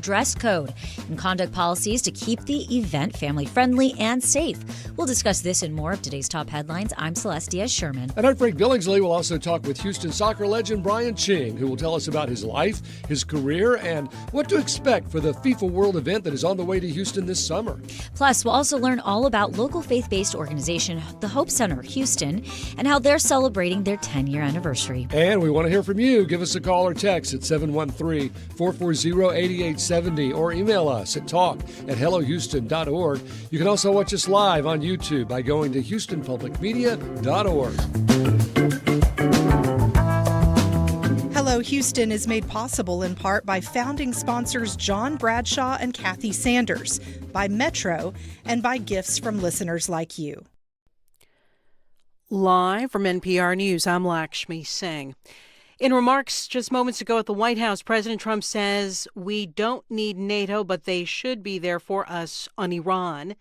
dress code and conduct policies to keep the event family-friendly and safe. We'll discuss this and more of today's top headlines. I'm Celeste Diaz-Sherman. And I'm Frank Billingsley. We'll also talk with Houston soccer legend Brian Ching, who will tell us about his life, his career, and what to expect for the FIFA World event that is on the way to Houston this summer. Plus, we'll also learn all about local faith-based organization, the Hope Center Houston, and how they're celebrating their 10-year anniversary. And we want to hear from you. Give us a call or text at 713-440-8870 or email us at talk@hellohouston.org. You can also watch us live on YouTube by going to houstonpublicmedia.org. Hello Houston is made possible in part by founding sponsors John Bradshaw and Kathy Sanders, by Metro, and by gifts from listeners like you. Live from NPR News, I'm Lakshmi Singh. In remarks just moments ago at the White House, President Trump says we don't need NATO, but they should be there for us on Iran.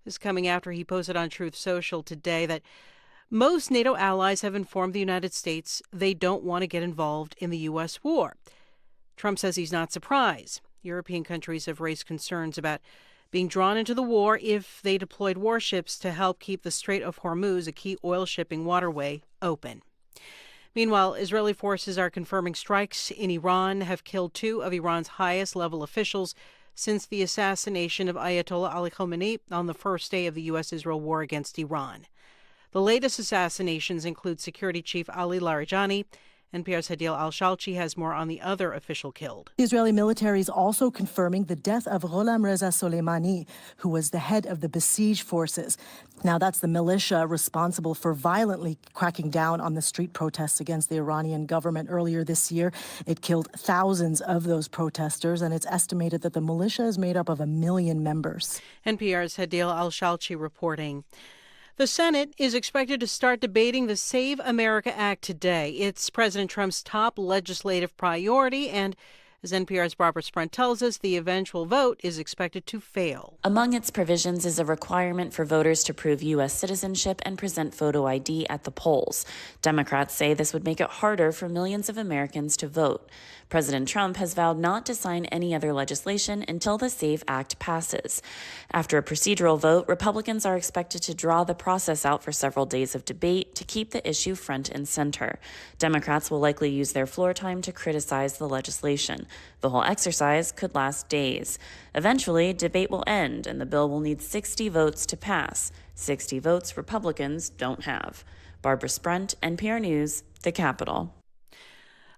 This is coming after he posted on Truth Social today that most NATO allies have informed the United States they don't want to get involved in the U.S. war. Trump says he's not surprised. European countries have raised concerns about being drawn into the war if they deployed warships to help keep the Strait of Hormuz, a key oil shipping waterway, open. Meanwhile, Israeli forces are confirming strikes in Iran have killed two of Iran's highest-level officials since the assassination of Ayatollah Ali Khamenei on the first day of the U.S.-Israel war against Iran. The latest assassinations include Security Chief Ali Larijani. NPR's Hadil Al-Shalchi has more on the other official killed. The Israeli military is also confirming the death of Gholam Reza Soleimani, who was the head of the besieged forces. Now, that's the militia responsible for violently cracking down on the street protests against the Iranian government earlier this year. It killed thousands of those protesters, and it's estimated that the militia is made up of 1 million members. NPR's Hadil Al-Shalchi reporting. The Senate is expected to start debating the Save America Act today. It's President Trump's top legislative priority, and as NPR's Barbara Sprent tells us, the eventual vote is expected to fail. Among its provisions is a requirement for voters to prove U.S. citizenship and present photo ID at the polls. Democrats say this would make it harder for millions of Americans to vote. President Trump has vowed not to sign any other legislation until the SAVE Act passes. After a procedural vote, Republicans are expected to draw the process out for several days of debate to keep the issue front and center. Democrats will likely use their floor time to criticize the legislation. The whole exercise could last days. Eventually, debate will end and the bill will need 60 votes to pass. 60 votes Republicans don't have. Barbara Sprent, NPR News, the Capitol.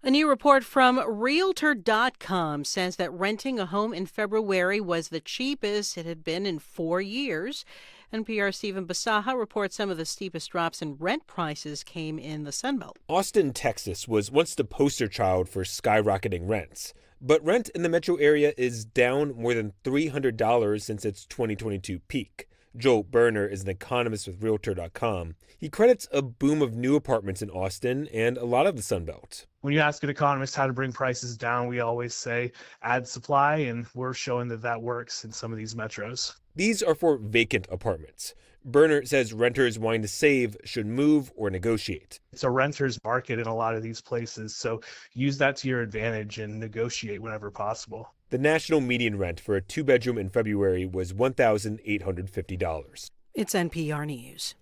A new report from Realtor.com says that renting a home in February was the cheapest it had been in 4 years. NPR's Stephen Basaha reports some of the steepest drops in rent prices came in the Sunbelt. Austin, Texas was once the poster child for skyrocketing rents. But rent in the metro area is down more than $300 since its 2022 peak. Joel Berner is an economist with Realtor.com. He credits a boom of new apartments in Austin and a lot of the Sunbelt. When you ask an economist how to bring prices down, we always say add supply, and we're showing that works in some of these metros. These are for vacant apartments. Berner says renters wanting to save should move or negotiate. It's a renter's market in a lot of these places, so use that to your advantage and negotiate whenever possible. The national median rent for a two-bedroom in February was $1,850. It's NPR News.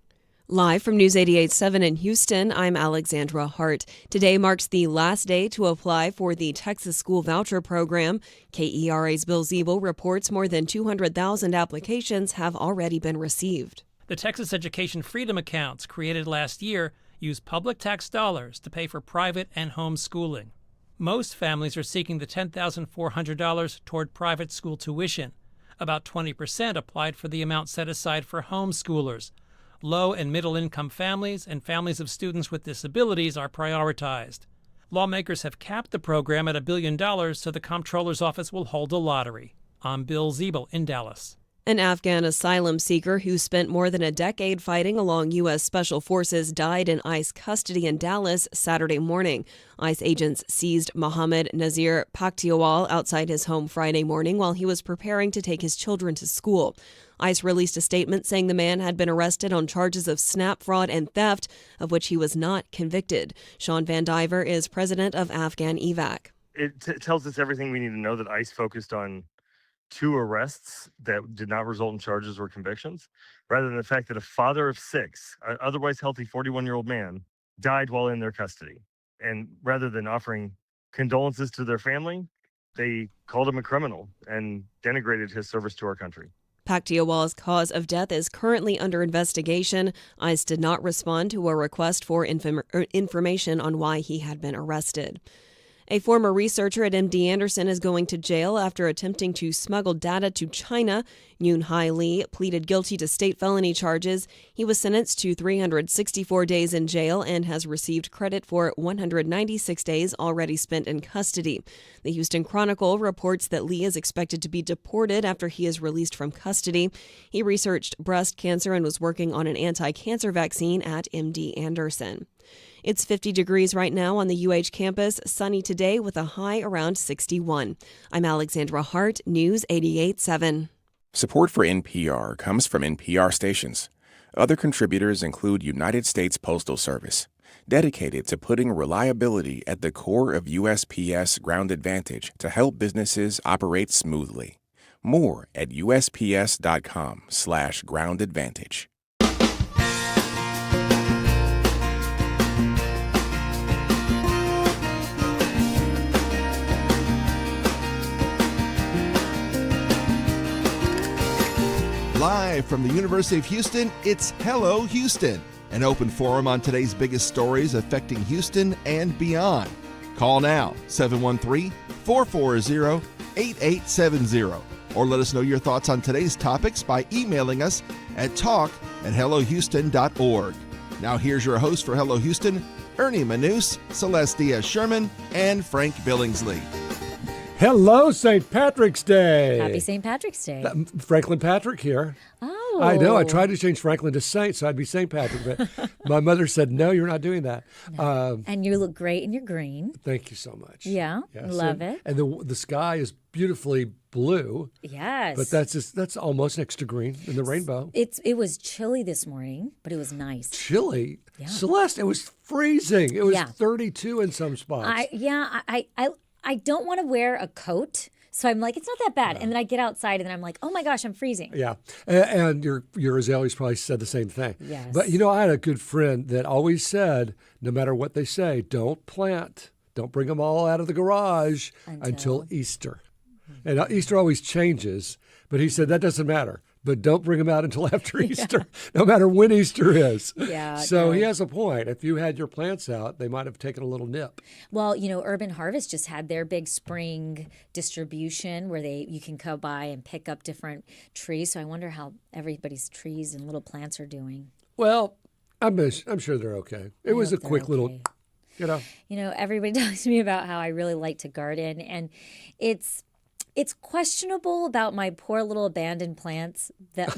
Live from News 88.7 in Houston, I'm Alexandra Hart. Today marks the last day to apply for the Texas School Voucher Program. KERA's Bill Ziebel reports more than 200,000 applications have already been received. The Texas Education Freedom Accounts, created last year, use public tax dollars to pay for private and home schooling. Most families are seeking the $10,400 toward private school tuition. About 20% applied for the amount set aside for homeschoolers. Low and middle-income families and families of students with disabilities are prioritized. Lawmakers have capped the program at $1 billion so the comptroller's office will hold a lottery. I'm Bill Ziebel in Dallas. An Afghan asylum seeker who spent more than a decade fighting along U.S. Special Forces died in ICE custody in Dallas Saturday morning. ICE agents seized Mohammed Nazir Pakhtiawal outside his home Friday morning while he was preparing to take his children to school. ICE released a statement saying the man had been arrested on charges of SNAP fraud and theft, of which he was not convicted. Sean Van Diver is president of Afghan EVAC. it tells us everything we need to know that ICE focused on 2 arrests that did not result in charges or convictions, rather than the fact that a father of 6, an otherwise healthy 41-year-old man, died while in their custody. And rather than offering condolences to their family, they called him a criminal and denigrated his service to our country. Paktiawal's cause of death is currently under investigation. ICE did not respond to a request for information on why he had been arrested. A former researcher at MD Anderson is going to jail after attempting to smuggle data to China. Yoon Hai Lee pleaded guilty to state felony charges. He was sentenced to 364 days in jail and has received credit for 196 days already spent in custody. The Houston Chronicle reports that Lee is expected to be deported after he is released from custody. He researched breast cancer and was working on an anti-cancer vaccine at MD Anderson. It's 50 degrees right now on the UH campus, sunny today with a high around 61. I'm Alexandra Hart, News 88.7. Support for NPR comes from NPR stations. Other contributors include United States Postal Service, dedicated to putting reliability at the core of USPS Ground Advantage to help businesses operate smoothly. More at USPS.com/Ground Advantage. Live from the University of Houston, it's Hello Houston, an open forum on today's biggest stories affecting Houston and beyond. Call now, 713-440-8870, or let us know your thoughts on today's topics by emailing us at talk@hellohouston.org. Now here's your host for Hello Houston, Ernie Manous, Celeste Diaz-Sherman, and Frank Billingsley. Hello, St. Patrick's Day. Happy St. Patrick's Day. Franklin Patrick here. Oh. I know. I tried to change Franklin to Saint, so I'd be St. Patrick. But my mother said, no, you're not doing that. No. And you look great in your green. Thank you so much. Yeah, yes. love it. And the sky is beautifully blue. Yes. But that's almost next to green in the rainbow. It was chilly this morning, but it was nice. Chilly? Yeah. Celeste, it was freezing. It was 32 in some spots. I don't want to wear a coat, so I'm like, it's not that bad. And then I get outside, and then I'm like, oh my gosh, I'm freezing. Yeah, and your azaleas probably said the same thing. Yes. But I had a good friend that always said, no matter what they say, don't plant, don't bring them all out of the garage until Easter. And Easter always changes, but he said that doesn't matter. But don't bring them out until after Easter, no matter when Easter is. Yeah. So he has a point. If you had your plants out, they might have taken a little nip. Well, Urban Harvest just had their big spring distribution where you can go by and pick up different trees. So I wonder how everybody's trees and little plants are doing. Well, I'm sure they're okay. It was a quick little, everybody talks to me about how I really like to garden, and it's questionable about my poor little abandoned plants, but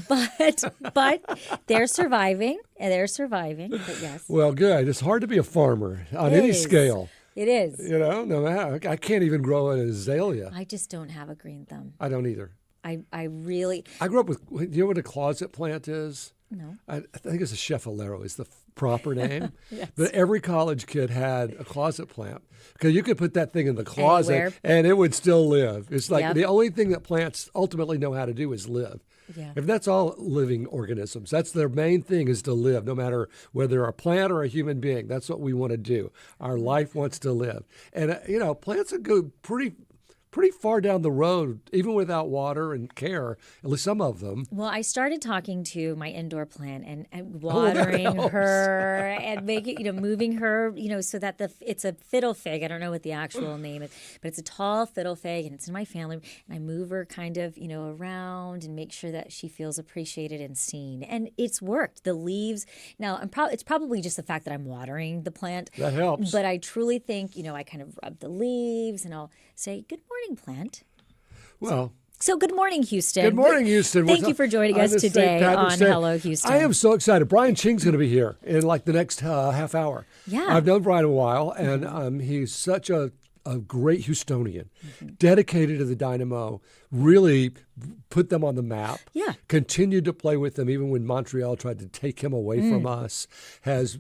they're surviving. But yes. Well, good. It's hard to be a farmer on any scale. It is. No matter. I can't even grow an azalea. I just don't have a green thumb. I don't either. I grew up with, what a closet plant is? No. I think it's a chefalero is the proper name. Yes. But every college kid had a closet plant because you could put that thing in the closet and it would still live. It's like the only thing that plants ultimately know how to do is live. Yeah. If that's all living organisms, that's their main thing is to live, no matter whether they're a plant or a human being. That's what we want to do. Our life wants to live. And, plants are good, pretty far down the road, even without water and care, at least some of them. Well, I started talking to my indoor plant and watering her and moving her, so that it's a fiddle fig. I don't know what the actual name is, but it's a tall fiddle fig and it's in my family. And I move her kind of, around and make sure that she feels appreciated and seen. And it's worked. The leaves, now it's probably just the fact that I'm watering the plant. That helps. But I truly think, I kind of rub the leaves and I'll say, good morning, plant. Well, so good morning, Houston. Good morning, Houston. Thank you for joining us today on Hello Houston. I am so excited. Brian Ching's going to be here in the next half hour. Yeah. I've known Brian a while, and he's such a a great Houstonian, dedicated to the Dynamo, really put them on the map. Yeah. Continued to play with them even when Montreal tried to take him away from us. Has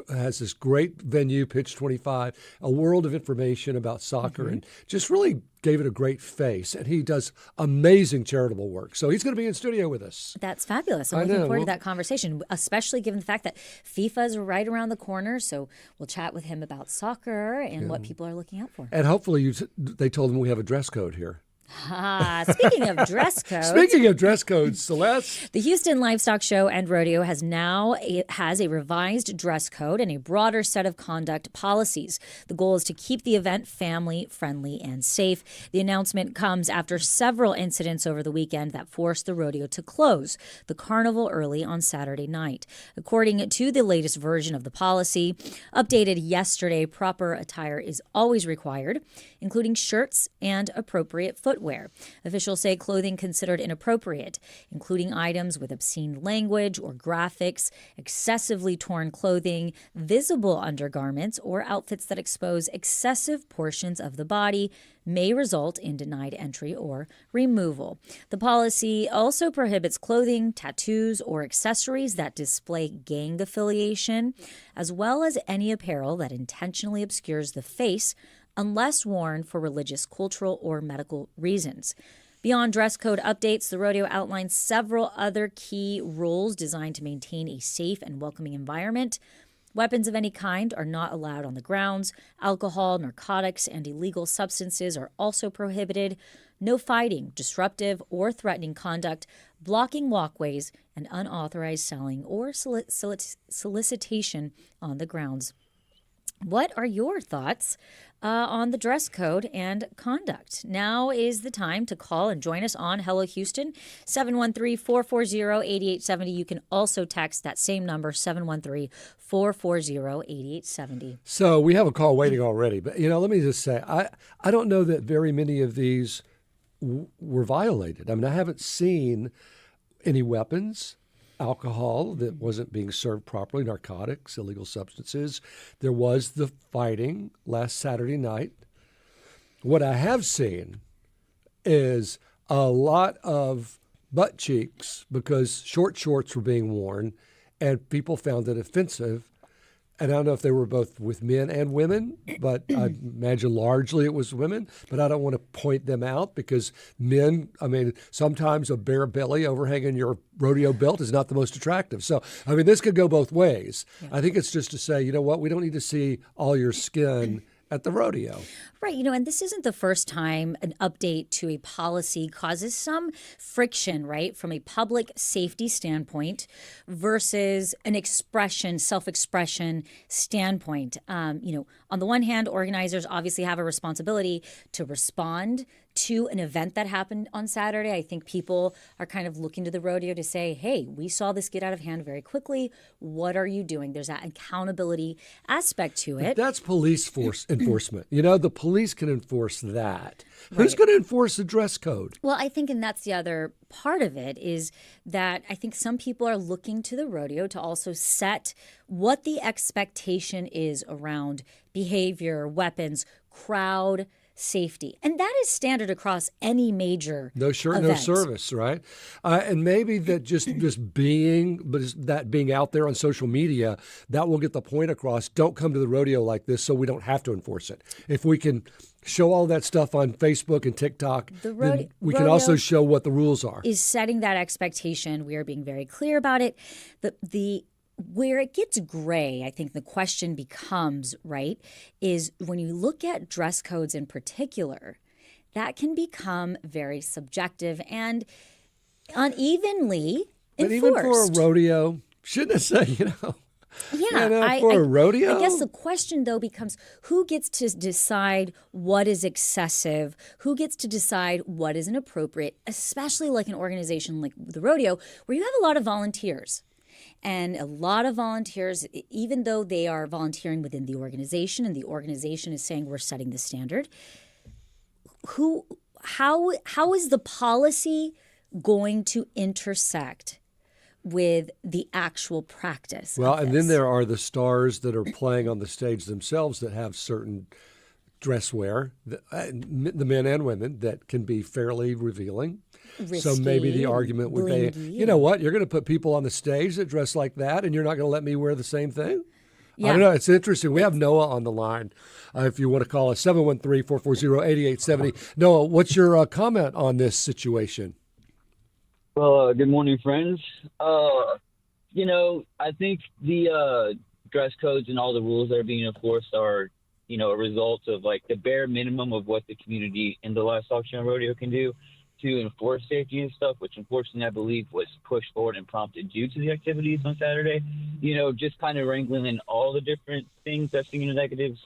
this great venue, Pitch 25, a world of information about soccer, and just really gave it a great face. And he does amazing charitable work. So he's going to be in studio with us. That's fabulous. I'm looking forward to that conversation, especially given the fact that FIFA's right around the corner. So we'll chat with him about soccer and what people are looking out for. And hopefully they told him we have a dress code here. Speaking of dress codes. Speaking of dress codes, Celeste. The Houston Livestock Show and Rodeo has a revised dress code and a broader set of conduct policies. The goal is to keep the event family friendly and safe. The announcement comes after several incidents over the weekend that forced the rodeo to close the carnival early on Saturday night. According to the latest version of the policy, updated yesterday, proper attire is always required, including shirts and appropriate footwear. Officials say clothing considered inappropriate, including items with obscene language or graphics, excessively torn clothing, visible undergarments, or outfits that expose excessive portions of the body, may result in denied entry or removal. The policy also prohibits clothing, tattoos, or accessories that display gang affiliation, as well as any apparel that intentionally obscures the face unless worn for religious, cultural, or medical reasons. Beyond dress code updates, the rodeo outlines several other key rules designed to maintain a safe and welcoming environment. Weapons of any kind are not allowed on the grounds. Alcohol, narcotics, and illegal substances are also prohibited. No fighting, disruptive, or threatening conduct, blocking walkways, and unauthorized selling or solicitation on the grounds. What are your thoughts on the dress code and conduct? Now is the time to call and join us on Hello Houston, 713-440-8870. You can also text that same number, 713-440-8870. So we have a call waiting already. But, let me just say, I don't know that very many of these were violated. I mean, I haven't seen any weapons, alcohol that wasn't being served properly, narcotics, illegal substances. There was the fighting last Saturday night. What I have seen is a lot of butt cheeks because short shorts were being worn and people found it offensive. And I don't know if they were both with men and women, but I imagine largely it was women. But I don't want to point them out because men, sometimes a bare belly overhanging your rodeo belt is not the most attractive. So, this could go both ways. Yeah. I think it's just to say, you know what, we don't need to see all your skin at the rodeo. Right, and this isn't the first time an update to a policy causes some friction, right, from a public safety standpoint versus an self-expression standpoint. On the one hand, organizers obviously have a responsibility to respond to an event that happened on Saturday. I think people are kind of looking to the rodeo to say, hey, we saw this get out of hand very quickly. What are you doing? There's that accountability aspect to it. But that's police enforcement. The police can enforce that. Right. Who's going to enforce the dress code? Well, I think, and that's the other part of it, is that I think some people are looking to the rodeo to also set what the expectation is around behavior, weapons, crowd safety. And that is standard across any major No shirt, event. No service, right? And maybe that just that being out there on social media, that will get the point across. Don't come to the rodeo like this so we don't have to enforce it. If we can show all that stuff on Facebook and TikTok, then we can also show what the rules are. Is setting that expectation. We are being very clear about it. Where it gets gray, I think the question becomes, right, is when you look at dress codes in particular, that can become very subjective and unevenly enforced. But even for a rodeo, shouldn't I say, Yeah, for a rodeo? I guess the question, though, becomes who gets to decide what is excessive, who gets to decide what is inappropriate, especially like an organization like the rodeo, where you have a lot of volunteers. And a lot of volunteers, even though they are volunteering within the organization and the organization is saying we're setting the standard, how is the policy going to intersect with the actual practice? Well, and then there are the stars that are playing on the stage themselves that have certain dress wear, the men and women, that can be fairly revealing. Risky, so maybe the argument would be, you know what, you're going to put people on the stage that dress like that, and you're not going to let me wear the same thing? Yeah. I don't know. It's interesting. We have Noah on the line. If you want to call us, 713-440-8870. Noah, what's your comment on this situation? Well, good morning, friends. You know, I think the dress codes and all the rules that are being enforced are, you know, a result of like the bare minimum of what the community in the livestock show and rodeo can do to enforce safety and stuff, which unfortunately I believe was pushed forward and prompted due to the activities on Saturday. You know, just kind of wrangling in all the different things that's seen in negatives.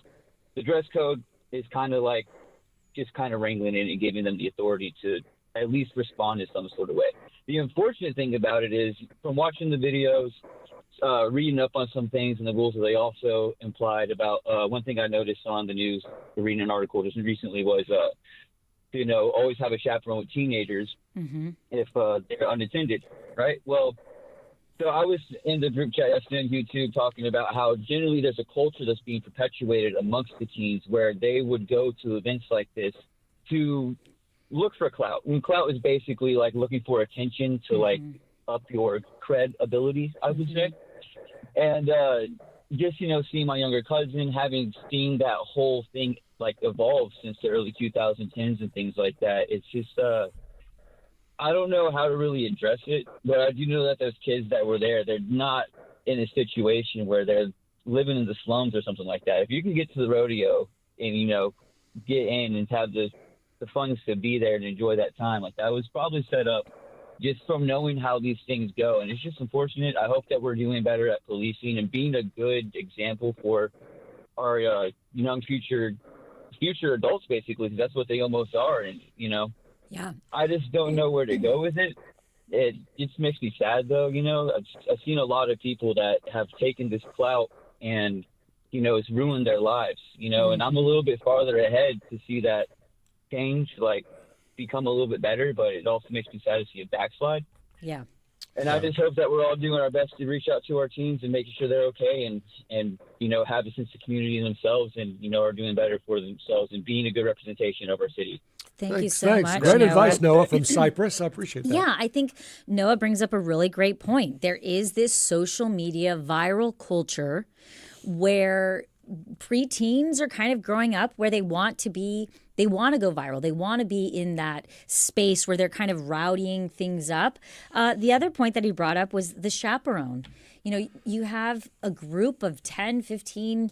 The dress code is kind of like just kind of wrangling in and giving them the authority to at least respond in some sort of way. The unfortunate thing about it is, from watching the videos, reading up on some things and the rules that they also implied about, one thing I noticed on the news, reading an article just recently was, you know, always have a chaperone with teenagers if they're unattended, right? Well, so I was in the group chat yesterday on YouTube talking about how generally there's a culture that's being perpetuated amongst the teens where they would go to events like this to look for clout. And clout is basically like looking for attention to like up your cred ability, I would say. And just, you know, seeing my younger cousin, having seen that whole thing like evolve since the early 2010s and things like that, it's just I don't know how to really address it, but I do know that those kids that were there, they're not in a situation where they're living in the slums or something like that. If you can get to the rodeo and, you know, get in and have the funds to be there and enjoy that time, like that was probably set up just from knowing how these things go. And it's just unfortunate. I hope that we're doing better at policing and being a good example for our young future adults, basically, because that's what they almost are. And, you know, yeah, I just don't know where to go with it. It just makes me sad, though. You know, I've seen a lot of people that have taken this clout and, you know, it's ruined their lives, you know, and I'm a little bit farther ahead to see that change, like, become a little bit better, but it also makes me sad to see a backslide. Yeah. And I just hope that we're all doing our best to reach out to our teens and making sure they're okay and you know, have a sense of community in themselves and, you know, are doing better for themselves and being a good representation of our city. Thank you so much. Great Noah. advice, Noah, from Cyprus. I appreciate that. Yeah, I think Noah brings up a really great point. There is this social media viral culture where preteens are kind of growing up where they want to go viral. They want to be in that space where they're kind of rowdying things up. The other point that he brought up was the chaperone. You know, you have a group of 10, 15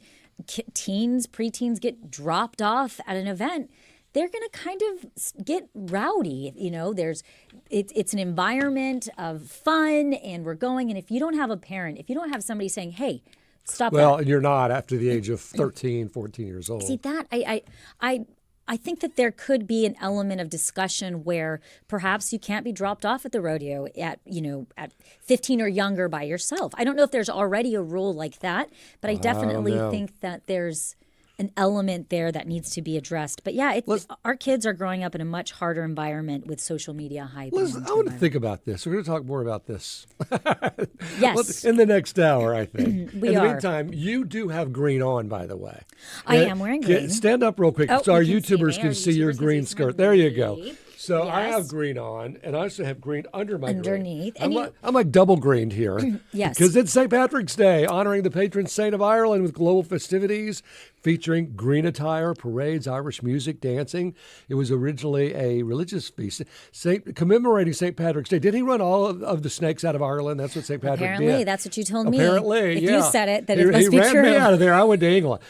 preteens get dropped off at an event. They're going to kind of get rowdy. You know, it's an environment of fun and we're going. And if you don't have a parent, if you don't have somebody saying, hey, stop well, that. and you're not after the age of 13, 14 years old. See, that, I think that there could be an element of discussion where perhaps you can't be dropped off at the rodeo at 15 or younger by yourself. I don't know if there's already a rule like that, but I definitely think that there's an element there that needs to be addressed. But yeah, our kids are growing up in a much harder environment with social media hype. I want to think about this. We're going to talk more about this. Yes. In the next hour, I think. In the meantime, you do have green on, by the way. I am wearing green. Stand up real quick so our YouTubers can see your green skirt. There you go. Sleep. So yes. I have green on, and I also have green under my underneath. green. I'm like double greened here. Yes. Because it's St. Patrick's Day, honoring the patron saint of Ireland with global festivities featuring green attire, parades, Irish music, dancing. It was originally a religious feast commemorating St. Patrick's Day. Did he run all of the snakes out of Ireland? That's what St. Patrick did. Apparently, that's what you told me. Apparently, if yeah. you said it, then it must be true. He ran me out of there. I went to England.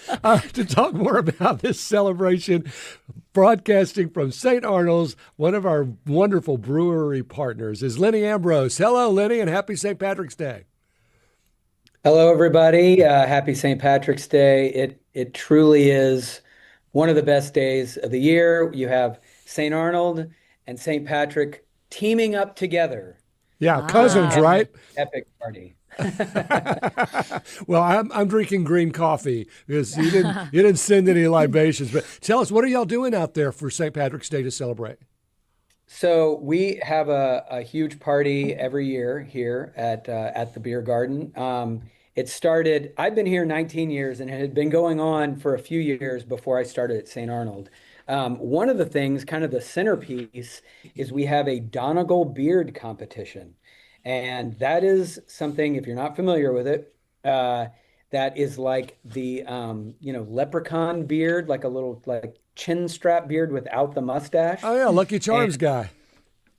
To talk more about this celebration, broadcasting from Saint Arnold's, one of our wonderful brewery partners is Lennie Ambrose. Hello, Lennie, and happy St. Patrick's Day. Hello, everybody. Happy St. Patrick's Day. It truly is one of the best days of the year. You have Saint Arnold and St. Patrick teaming up together. Yeah, cousins, right? Epic party. Well, I'm drinking green coffee because you didn't send any libations. But tell us, what are y'all doing out there for St. Patrick's Day to celebrate? So we have a huge party every year here at the beer garden. It started, I've been here 19 years, and it had been going on for a few years before I started at St. Arnold. One of the things, kind of the centerpiece, is we have a Donegal beard competition. And that is something, if you're not familiar with it, that is like the, leprechaun beard, like a little like chin strap beard without the mustache. Oh, yeah, Lucky Charms guy.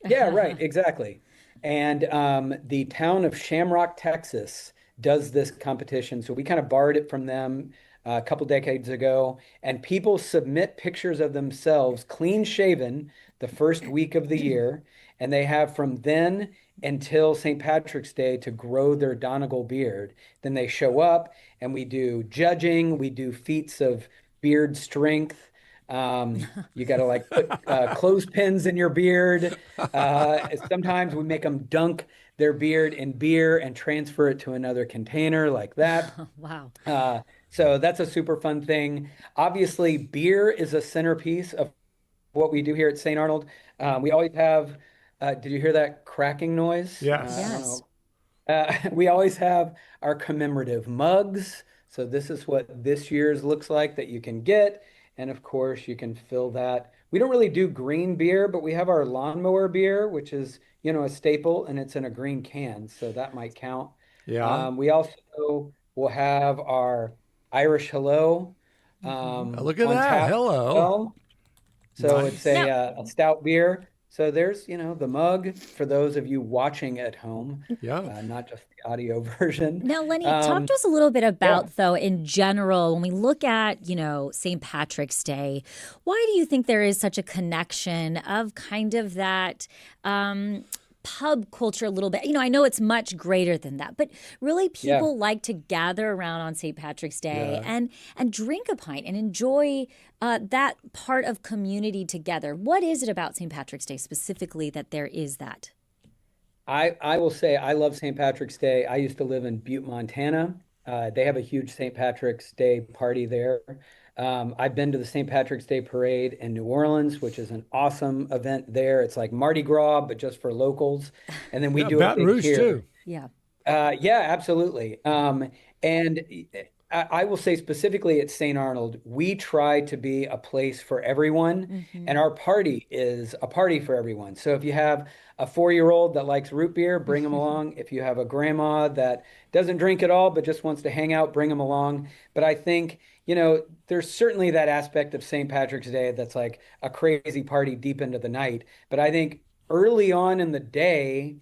Yeah, right, exactly. And the town of Shamrock, Texas does this competition. So we kind of borrowed it from them a couple decades ago. And people submit pictures of themselves clean shaven the first week of the year. And they have from then until St. Patrick's Day to grow their Donegal beard. Then they show up and we do judging, we do feats of beard strength. You got to like put clothespins in your beard. Sometimes we make them dunk their beard in beer and transfer it to another container like that. Wow. So that's a super fun thing. Obviously, beer is a centerpiece of what we do here at St. Arnold. We always have, did you hear that cracking noise? Yes. We always have our commemorative mugs. So this is what this year's looks like that you can get. And of course, you can fill that. We don't really do green beer, but we have our lawnmower beer, which is, a staple, and it's in a green can. So that might count. Yeah. We also will have our Irish Hello Look at on that. tap Hello. as well. So Nice. it's a stout beer. So there's, the mug for those of you watching at home. Yeah. Not just the audio version. Now, Lennie, talk to us a little bit about, though, in general, when we look at, St. Patrick's Day, why do you think there is such a connection of kind of that pub culture a little bit? I know it's much greater than that, but really people like to gather around on St. Patrick's Day and drink a pint and enjoy that part of community together. What is it about St. Patrick's Day specifically that there is that? I will say I love St. Patrick's Day. I used to live in Butte, Montana. They have a huge St. Patrick's Day party there. I've been to the St. Patrick's Day parade in New Orleans, which is an awesome event there. It's like Mardi Gras, but just for locals. And then we do Baton it big Rouge here. too. Yeah. Yeah, absolutely. And I will say specifically at St. Arnold, we try to be a place for everyone, and our party is a party for everyone. So if you have a 4-year-old that likes root beer, bring them along. If you have a grandma that doesn't drink at all but just wants to hang out, bring them along. But I think, there's certainly that aspect of St. Patrick's Day that's like a crazy party deep into the night. But I think early on in the day,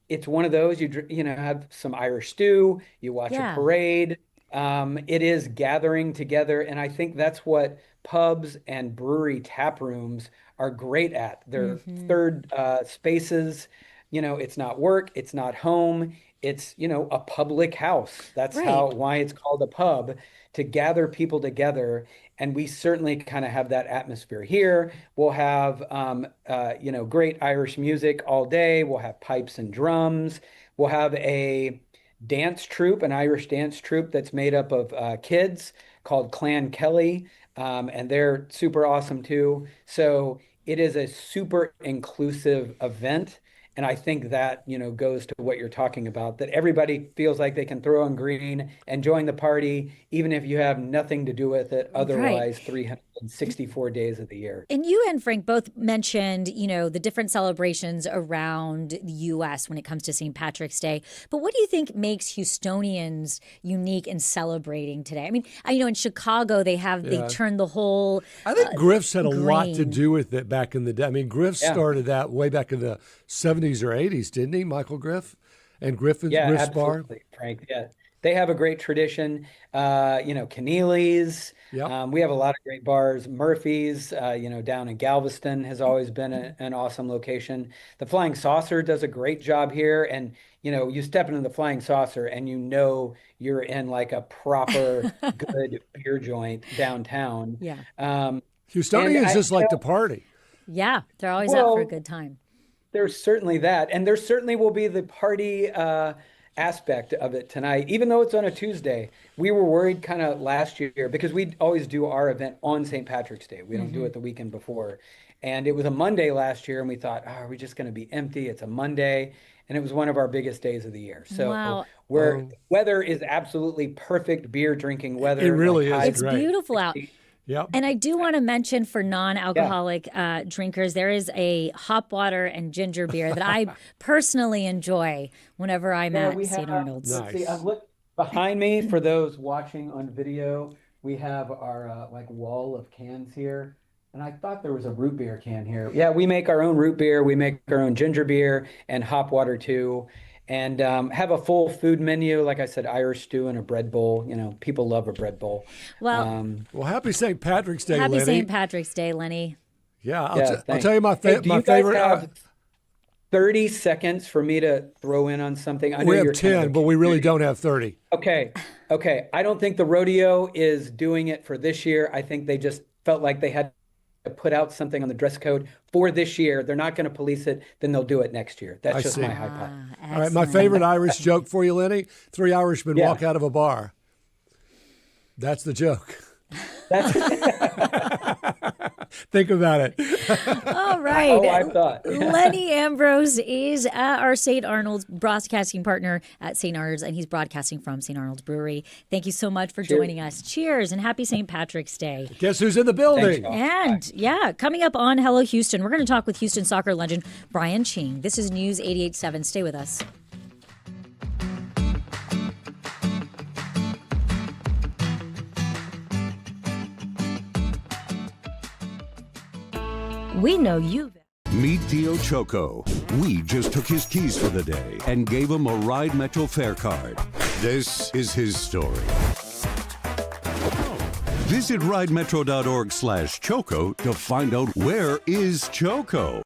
it's one of those, you have some Irish stew, you watch a parade. It is gathering together. And I think that's what pubs and brewery tap rooms are great at. They're third spaces. It's not work, it's not home. It's, a public house. That's why it's called a pub, to gather people together. And we certainly kind of have that atmosphere here. We'll have, great Irish music all day. We'll have pipes and drums. We'll have a dance troupe, an Irish dance troupe that's made up of kids called Clan Kelly. And they're super awesome too. So it is a super inclusive event. And I think that, goes to what you're talking about, that everybody feels like they can throw on green and join the party, even if you have nothing to do with it otherwise 364 days of the year. And you and Frank both mentioned, the different celebrations around the U.S. when it comes to St. Patrick's Day. But what do you think makes Houstonians unique in celebrating today? I mean, I know in Chicago they turned the whole I think Griff's had a lot to green. do with it back in the day. I mean, Griff started that way back in the 70s or 80s, didn't he, Michael Griff? And Griff's Bar? Frank. Yeah, they have a great tradition. Keneally's. We have a lot of great bars. Murphy's, down in Galveston has always been an awesome location. The Flying Saucer does a great job here. And, you step into the Flying Saucer and you're in like a proper good beer joint downtown. Yeah. Houstonians just like to party. Yeah, they're always out for a good time. There's certainly that. And there certainly will be the party aspect of it tonight, even though it's on a Tuesday. We were worried kind of last year because we always do our event on St. Patrick's Day. We don't do it the weekend before. And it was a Monday last year, and we thought, are we just going to be empty? It's a Monday. And it was one of our biggest days of the year. So wow. Weather is absolutely perfect beer drinking weather. It really is. It's great. beautiful out. Yep. And I do want to mention for non-alcoholic drinkers, there is a hop water and ginger beer that I personally enjoy whenever I'm at St. Arnold's. Nice. See, look behind me for those watching on video. We have our wall of cans here. And I thought there was a root beer can here. Yeah, we make our own root beer. We make our own ginger beer and hop water too. And have a full food menu. Like I said, Irish stew and a bread bowl. You know, people love a bread bowl. Well, happy St. Patrick's Day, Happy Lennie. St. Patrick's Day, Lennie. Yeah, I'll tell you my favorite. Have 30 seconds for me to throw in on something? I know we have you're 10, but we really don't have 30. Okay. I don't think the rodeo is doing it for this year. I think they just felt like they had to put out something on the dress code for this year. They're not going to police it, then they'll do it next year. That's just my hypothesis. All right, my favorite Irish joke for you, Lennie. 3 Irishmen walk out of a bar. That's the joke. Think about it. All right. I thought. Lennie Ambrose is our St. Arnold's broadcasting partner at St. Arnold's, and he's broadcasting from St. Arnold's Brewery. Thank you so much for joining us. Cheers, and happy St. Patrick's Day. Guess who's in the building? And coming up on Hello Houston, we're going to talk with Houston soccer legend Brian Ching. This is News 88.7. Stay with us. We know you. Meet Dio Choco. We just took his keys for the day and gave him a Ride Metro fare card. This is his story. Visit ridemetro.org/Choco to find out where is Choco.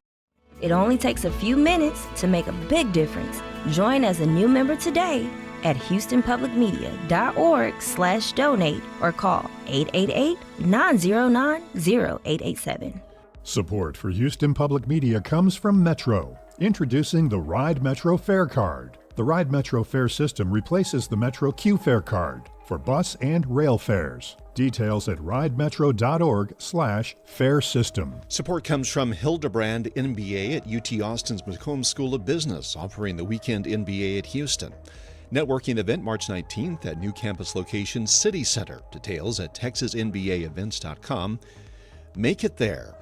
It only takes a few minutes to make a big difference. Join as a new member today at houstonpublicmedia.org/donate or call 888-909-0887. Support for Houston Public Media comes from Metro, introducing the Ride Metro Fare Card. The Ride Metro fare system replaces the Metro Q Fare Card for bus and rail fares. Details at ridemetro.org/fare system. Support comes from Hildebrand MBA at UT Austin's Macomb School of Business, offering the weekend MBA at Houston. Networking event March 19th at new campus location City Center. Details at texasnbaevents.com. Make it there.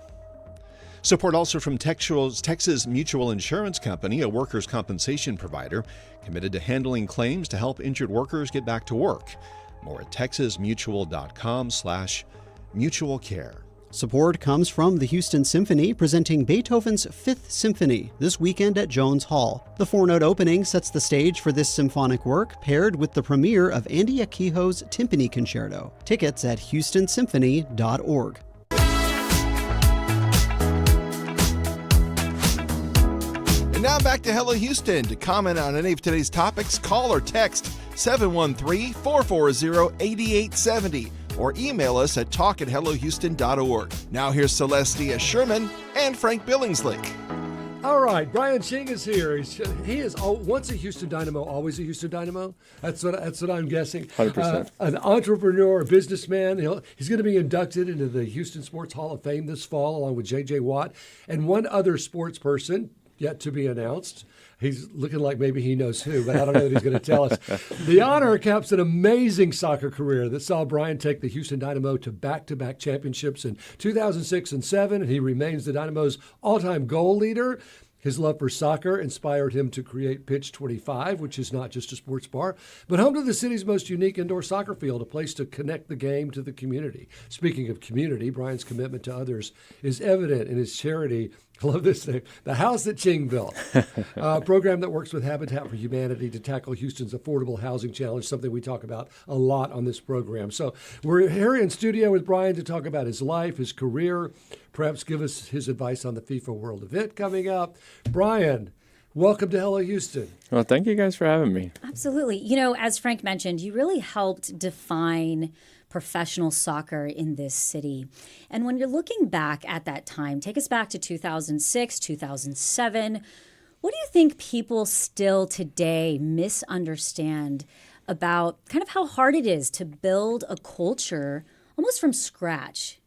Support also from Texas Mutual Insurance Company, a workers' compensation provider committed to handling claims to help injured workers get back to work. More at texasmutual.com/mutual care. Support comes from the Houston Symphony, presenting Beethoven's Fifth Symphony this weekend at Jones Hall. The four-note opening sets the stage for this symphonic work, paired with the premiere of Andy Akiho's Timpani Concerto. Tickets at houstonsymphony.org. Now back to Hello Houston. To comment on any of today's topics, call or text 713-440-8870 or email us at talk@hellohouston.org. Now here's Celestia Sherman and Frank Billingsley. All right, Brian Ching is here. He is once a Houston Dynamo, always a Houston Dynamo. That's what I'm guessing. 100%. An entrepreneur, a businessman. He's going to be inducted into the Houston Sports Hall of Fame this fall, along with J.J. Watt and one other sports person yet to be announced. He's looking like maybe he knows who, but I don't know that he's going to tell us. The honor caps an amazing soccer career that saw Brian take the Houston Dynamo to back-to-back championships in 2006 and 2007, and he remains the Dynamo's all-time goal leader. His love for soccer inspired him to create Pitch 25, which is not just a sports bar, but home to the city's most unique indoor soccer field, a place to connect the game to the community. Speaking of community, Brian's commitment to others is evident in his charity. I love this thing, The House That Ching Built, a program that works with Habitat for Humanity to tackle Houston's affordable housing challenge, something we talk about a lot on this program. So we're here in studio with Brian to talk about his life, his career, perhaps give us his advice on the FIFA World event coming up. Brian, welcome to Hello Houston. Well, thank you guys for having me. Absolutely. You know, as Frank mentioned, you really helped define professional soccer in this city. And when you're looking back at that time, take us back to 2006, 2007. What do you think people still today misunderstand about kind of how hard it is to build a culture almost from scratch?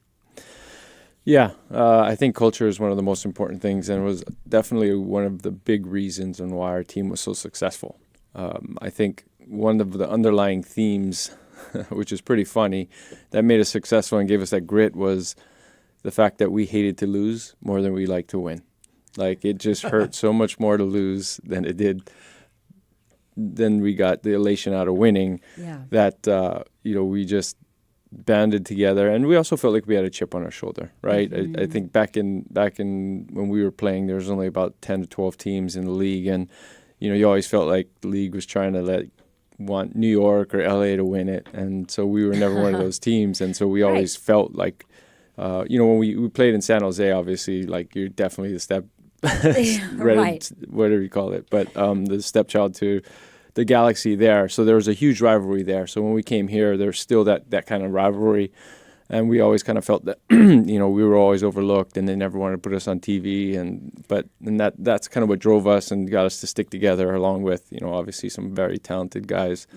Yeah, I think culture is one of the most important things, and was definitely one of the big reasons on why our team was so successful. I think one of the underlying themes, which is pretty funny, that made us successful and gave us that grit was the fact that we hated to lose more than we liked to win. Like, it just hurt so much more to lose than it did. Then we got the elation out of winning. Yeah. That we just banded together, and we also felt like we had a chip on our shoulder, right? Mm-hmm. I think back in when we were playing, there was only about 10 to 12 teams in the league, and you always felt like the league was trying to want New York or LA to win it, and so we were never one of those teams, and so we always felt like when we played in San Jose, obviously, like, you're definitely the step right, whatever you call it, but the stepchild to the Galaxy there. So there was a huge rivalry there. So when we came here, there's still that kind of rivalry. And we always kind of felt that, we were always overlooked, and they never wanted to put us on TV. And that's kind of what drove us and got us to stick together, along with, obviously some very talented guys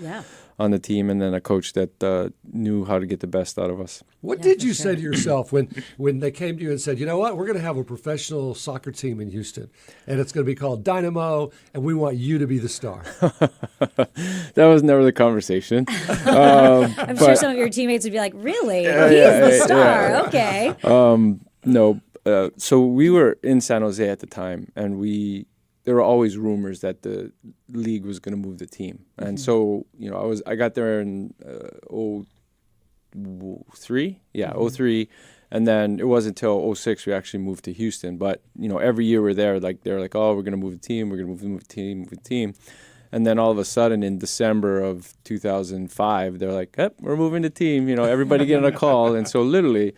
on the team, and then a coach that knew how to get the best out of us. What did you say to yourself when they came to you and said, you know what, we're going to have a professional soccer team in Houston, and it's going to be called Dynamo, and we want you to be the star? That was never the conversation. I'm sure some of your teammates would be like, really? He's the star. Okay. No. So we were in San Jose at the time, and there were always rumors that the league was going to move the team. And so, I got there in 03. Yeah, 03. And then it wasn't until 06 we actually moved to Houston. But, every year we're there, they're like, oh, we're going to move the team. We're going to move the team. And then all of a sudden in December of 2005, they're like, yep, we're moving the team. Everybody getting a call. And so literally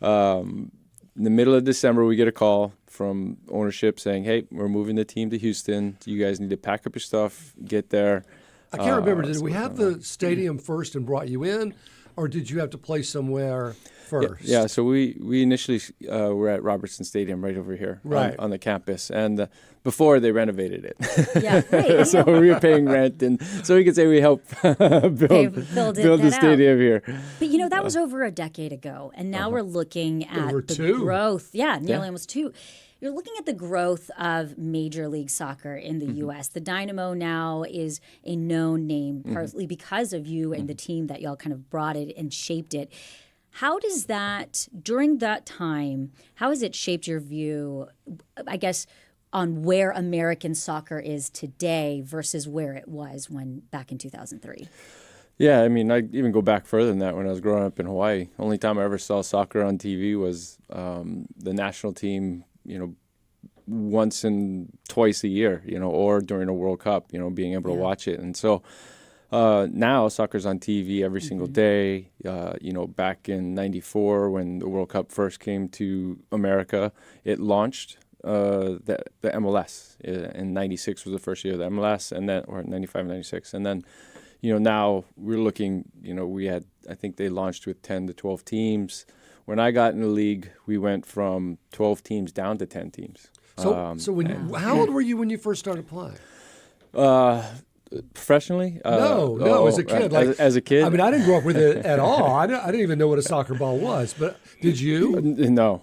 in the middle of December, we get a call from ownership saying, hey, we're moving the team to Houston. You guys need to pack up your stuff, get there. I can't remember. Did we have the stadium first and brought you in, or did you have to play somewhere first? Yeah, so we initially were at Robertson Stadium right over here on the campus. And before they renovated it. Yeah, right. So we were paying rent. And so we could say we helped build the stadium here. But, that was over a decade ago. And now we're looking at growth. Yeah, nearly almost 2. You're looking at the growth of Major League Soccer in the U.S. The Dynamo now is a known name, partly because of you and the team that y'all kind of brought it and shaped it. How does that, during that time, how has it shaped your view, I guess, on where American soccer is today versus where it was back in 2003? Yeah, I mean, I even go back further than that. When I was growing up in Hawaii, only time I ever saw soccer on TV was the national team, once and twice a year, or during a World Cup, being able to watch it. And so now soccer's on TV every single day. Back in '94 when the World Cup first came to America, it launched the MLS. In '96 was the first year of the MLS, and then, or '95, '96. And then, now we're looking, I think they launched with 10 to 12 teams. When I got in the league, we went from 12 teams down to 10 teams. So how old were you when you first started playing? Professionally? No, as a kid. As a kid? I mean, I didn't grow up with it at all. I didn't even know what a soccer ball was. But did you? No.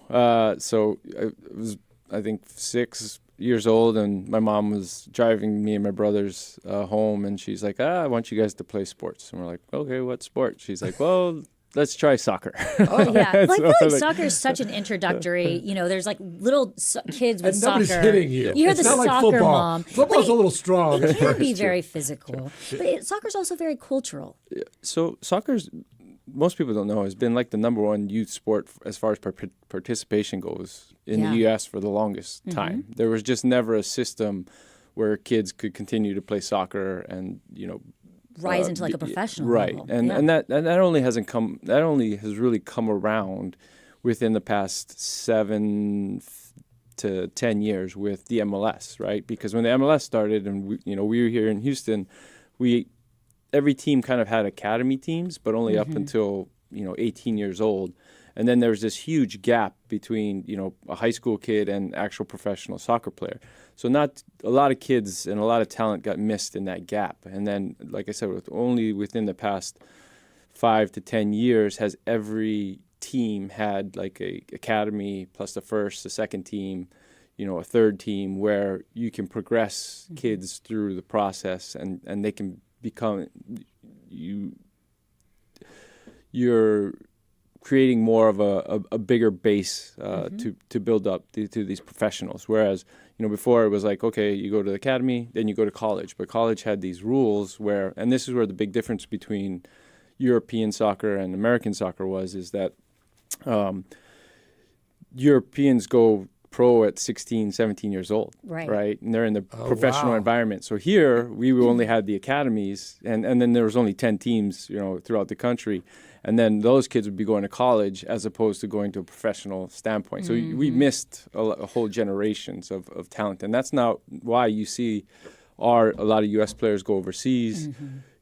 So I was, I think, 6 years old, and my mom was driving me and my brothers home, and she's like, I want you guys to play sports. And we're like, okay, what sport? She's like, well, let's try soccer. Oh, yeah. I feel like soccer is such an introductory, there's like little kids with soccer. And nobody's hitting you. You're it's the not soccer like football. mom. Football's a little strong. It can be very physical. But soccer's also very cultural. So soccer's, most people don't know, has been like the number one youth sport as far as participation goes in the U.S. for the longest time. There was just never a system where kids could continue to play soccer and, rise into like a professional level. And that only has really come around within the past 7 to 10 years with the MLS, right? Because when the MLS started and we were here in Houston, every team kind of had academy teams, but only up until 18 years old. And then there was this huge gap between a high school kid and actual professional soccer player. So not a lot of kids and a lot of talent got missed in that gap. And then, like I said, only within the past 5 to 10 years has every team had like a academy plus the first, the second team, a third team where you can progress kids through the process and they can become you're creating more of a bigger base to build up to these professionals. Whereas, before it was like, okay, you go to the academy, then you go to college. But college had these rules where, and this is where the big difference between European soccer and American soccer is that Europeans go pro at 16, 17 years old, right? And they're in the professional environment. So here, we only had the academies, and then there was only 10 teams, throughout the country. And then those kids would be going to college as opposed to going to a professional standpoint. So we missed a whole generations of talent. And that's not why you see a lot of U.S. players go overseas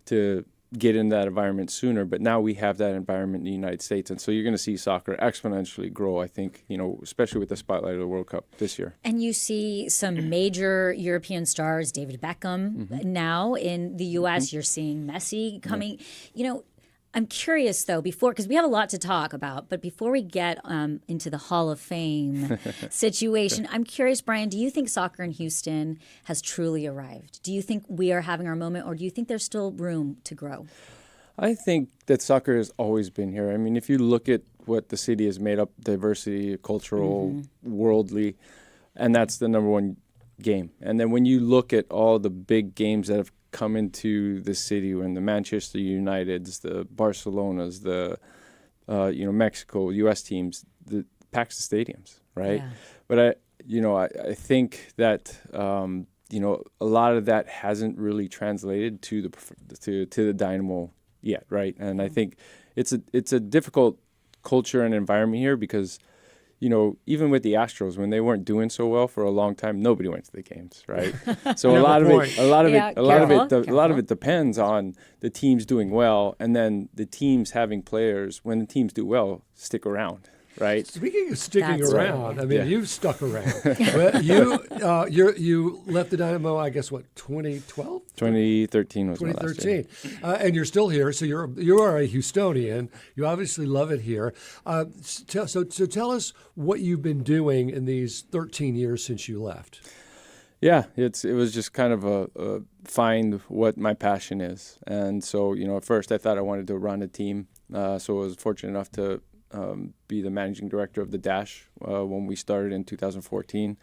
to get in that environment sooner. But now we have that environment in the United States. And so you're going to see soccer exponentially grow, I think, especially with the spotlight of the World Cup this year. And you see some major European stars, David Beckham, now in the U.S. You're seeing Messi coming. I'm curious, though, because we have a lot to talk about, but before we get into the Hall of Fame situation, I'm curious, Brian, do you think soccer in Houston has truly arrived? Do you think we are having our moment, or do you think there's still room to grow? I think that soccer has always been here. I mean, if you look at what the city has made up, diversity, cultural, worldly, and that's the number one game. And then when you look at all the big games that have come into the city, when the Manchester Uniteds, the Barcelonas, the Mexico, U.S. teams, the packs the stadiums, right? Yeah. But I think that a lot of that hasn't really translated to the Dynamo yet, right? And I think it's a difficult culture and environment here because even with the Astros, when they weren't doing so well for a long time, nobody went to the games, right? So a lot of it depends on the teams doing well, and then the teams having players. When the teams do well, stick around, right? Speaking of sticking around, I mean, you've stuck around. You left the Dynamo, I guess, 2012? 2013 was my last year. And you're still here, so you are a Houstonian. You obviously love it here. So tell us what you've been doing in these 13 years since you left. Yeah, it was just kind of a find what my passion is. And so, at first I thought I wanted to run a team. So I was fortunate enough to be the managing director of the Dash when we started in 2014.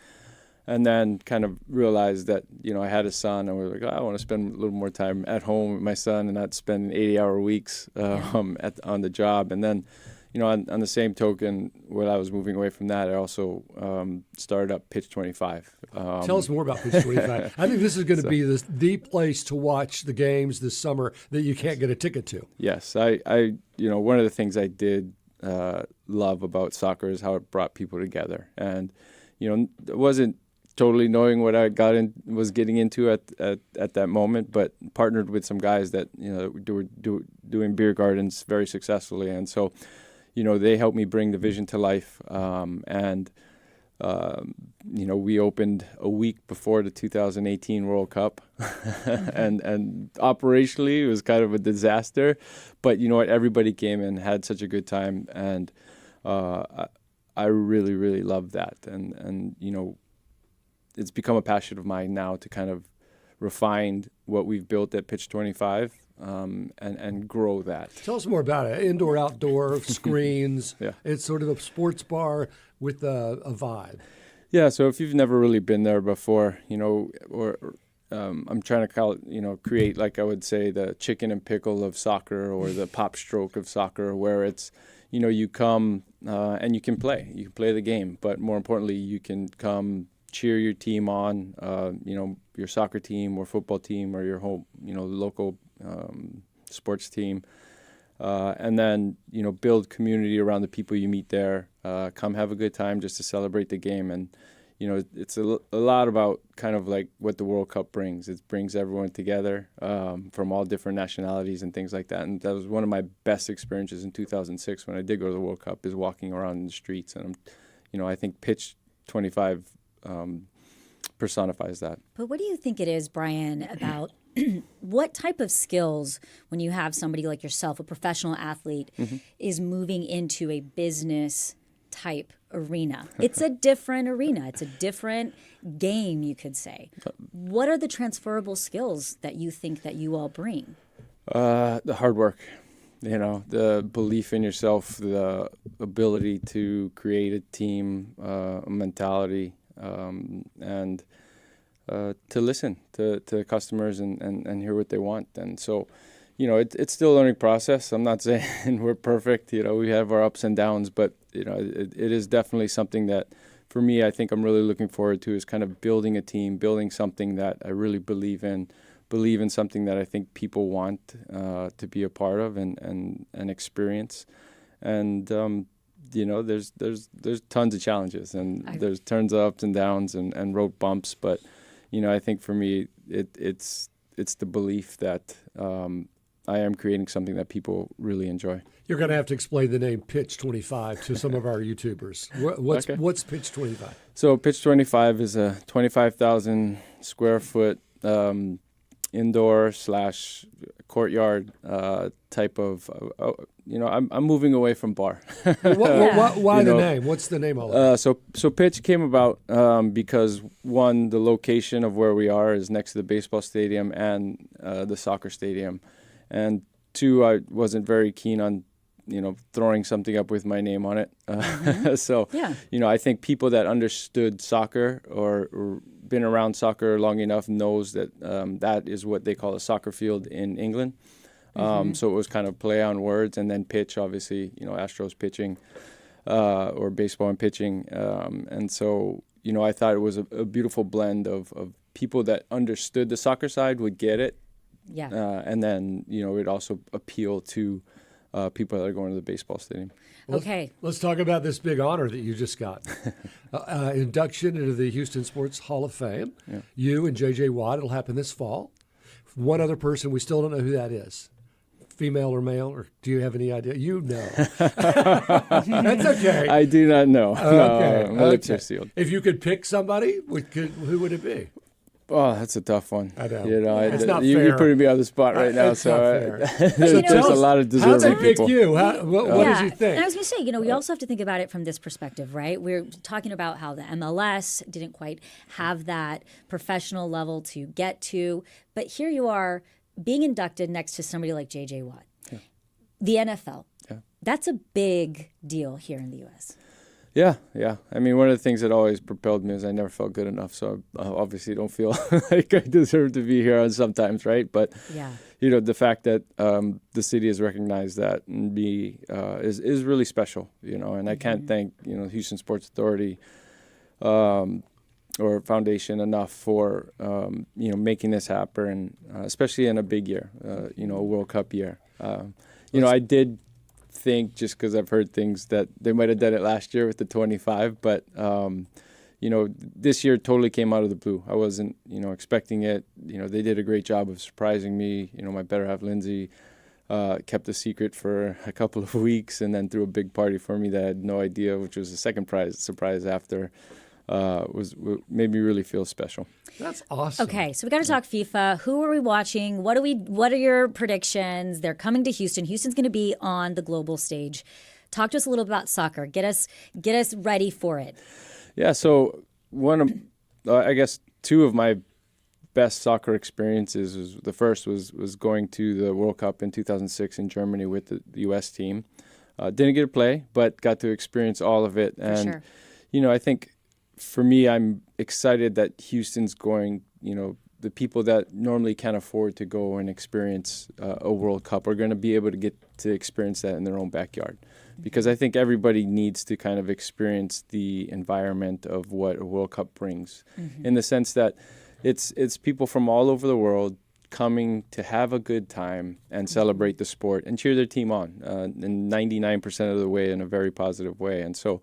And then kind of realized that, I had a son, and we were like, I want to spend a little more time at home with my son and not spend 80-hour weeks on the job. And then, on the same token, while I was moving away from that, I also started up Pitch 25. Tell us more about Pitch 25. I think this is going to be the place to watch the games this summer that you can't get a ticket to. Yes, I one of the things I did love about soccer is how it brought people together. And, it wasn't totally knowing what I was getting into at that moment, but partnered with some guys that, were doing beer gardens very successfully. And so, they helped me bring the vision to life. We opened a week before the 2018 World Cup, and operationally it was kind of a disaster. But you know what? Everybody came and had such a good time, and I really, really loved that. And it's become a passion of mine now to kind of refine what we've built at Pitch 25. And grow that. Tell us more about it. Indoor, outdoor, screens. Yeah. It's sort of a sports bar with a vibe. Yeah, so if you've never really been there before, I'm trying to call it, create, like I would say, the chicken and pickle of soccer or the pop stroke of soccer, where it's, you come and you can play. You can play the game, but more importantly, you can come cheer your team on, your soccer team or football team or your whole, local sports team, and then build community around the people you meet there. Come have a good time just to celebrate the game, and it's a lot about kind of like what the World Cup brings. It brings everyone together from all different nationalities and things like that. And that was one of my best experiences in 2006 when I did go to the World Cup, is walking around in the streets. And I think Pitch 25 personifies that. But what do you think it is, Brian, about what type of skills, when you have somebody like yourself, a professional athlete, is moving into a business type arena? It's a different arena. It's a different game, you could say. What are the transferable skills that you think that you all bring? The hard work, the belief in yourself, the ability to create a team, a mentality, and to listen to customers and hear what they want. And so, it's still a learning process. I'm not saying we're perfect. We have our ups and downs, but it is definitely something that, for me, I think I'm really looking forward to, is kind of building a team, building something that I really believe in something that I think people want to be a part of and experience. And there's tons of challenges, and there's tons of ups and downs and road bumps. But I think for me, it's the belief that I am creating something that people really enjoy. You're going to have to explain the name Pitch 25 to some of our YouTubers. What's Pitch 25? So Pitch 25 is a 25,000 square foot indoor / courtyard type of. I'm moving away from bar. Why the name? What's the name of it? So Pitch came about because, one, the location of where we are is next to the baseball stadium and the soccer stadium. And two, I wasn't very keen on, throwing something up with my name on it. So, I think people that understood soccer or been around soccer long enough knows that that is what they call a soccer field in England. So it was kind of play on words. And then pitch, obviously, Astros pitching or baseball and pitching. And so, I thought it was a beautiful blend of people that understood the soccer side would get it. Yeah. And then, it also appeal to people that are going to the baseball stadium. Okay. Let's talk about this big honor that you just got. Induction into the Houston Sports Hall of Fame. Yeah. You and J.J. Watt. It'll happen this fall. One other person, we still don't know who that is. Female or male, or do you have any idea? You know. That's okay. I do not know. Okay. No, my lips are sealed. If you could pick somebody, who would it be? Oh, that's a tough one. I know. It's not fair. You're putting me on the spot right now, it's not fair. There's a lot of deserving people. How did they pick you? What did you think? And I was going to say, we also have to think about it from this perspective, right? We're talking about how the MLS didn't quite have that professional level to get to, but here you are being inducted next to somebody like J.J. Watt. Yeah. The NFL. Yeah. That's a big deal here in the U.S. Yeah. I mean, one of the things that always propelled me is I never felt good enough. So I obviously don't feel like I deserve to be here sometimes, right? But, the fact that the city has recognized that and is really special, and I can't thank, Houston Sports Authority or Foundation enough for, making this happen, and especially in a big year, a World Cup year. I did think, just because I've heard things, that they might have done it last year with the 25, but this year totally came out of the blue. I wasn't expecting it. They did a great job of surprising me. My better half, Lindsay, kept the secret for a couple of weeks and then threw a big party for me that I had no idea, which was the second surprise after. Made me really feel special. That's awesome. Okay, so we got to talk FIFA. Who are we watching? What are your predictions? They're coming to Houston. Houston's going to be on the global stage. Talk to us a little about soccer. Get us ready for it. Yeah. So two of my best soccer experiences the first was going to the World Cup in 2006 in Germany with the U.S. team. Didn't get to play, but got to experience all of it. And I think, for me, I'm excited that Houston's going, the people that normally can't afford to go and experience a World Cup are going to be able to get to experience that in their own backyard. Because I think everybody needs to kind of experience the environment of what a World Cup brings, in the sense that it's people from all over the world coming to have a good time and celebrate the sport and cheer their team on, and 99% of the way in a very positive way. And so,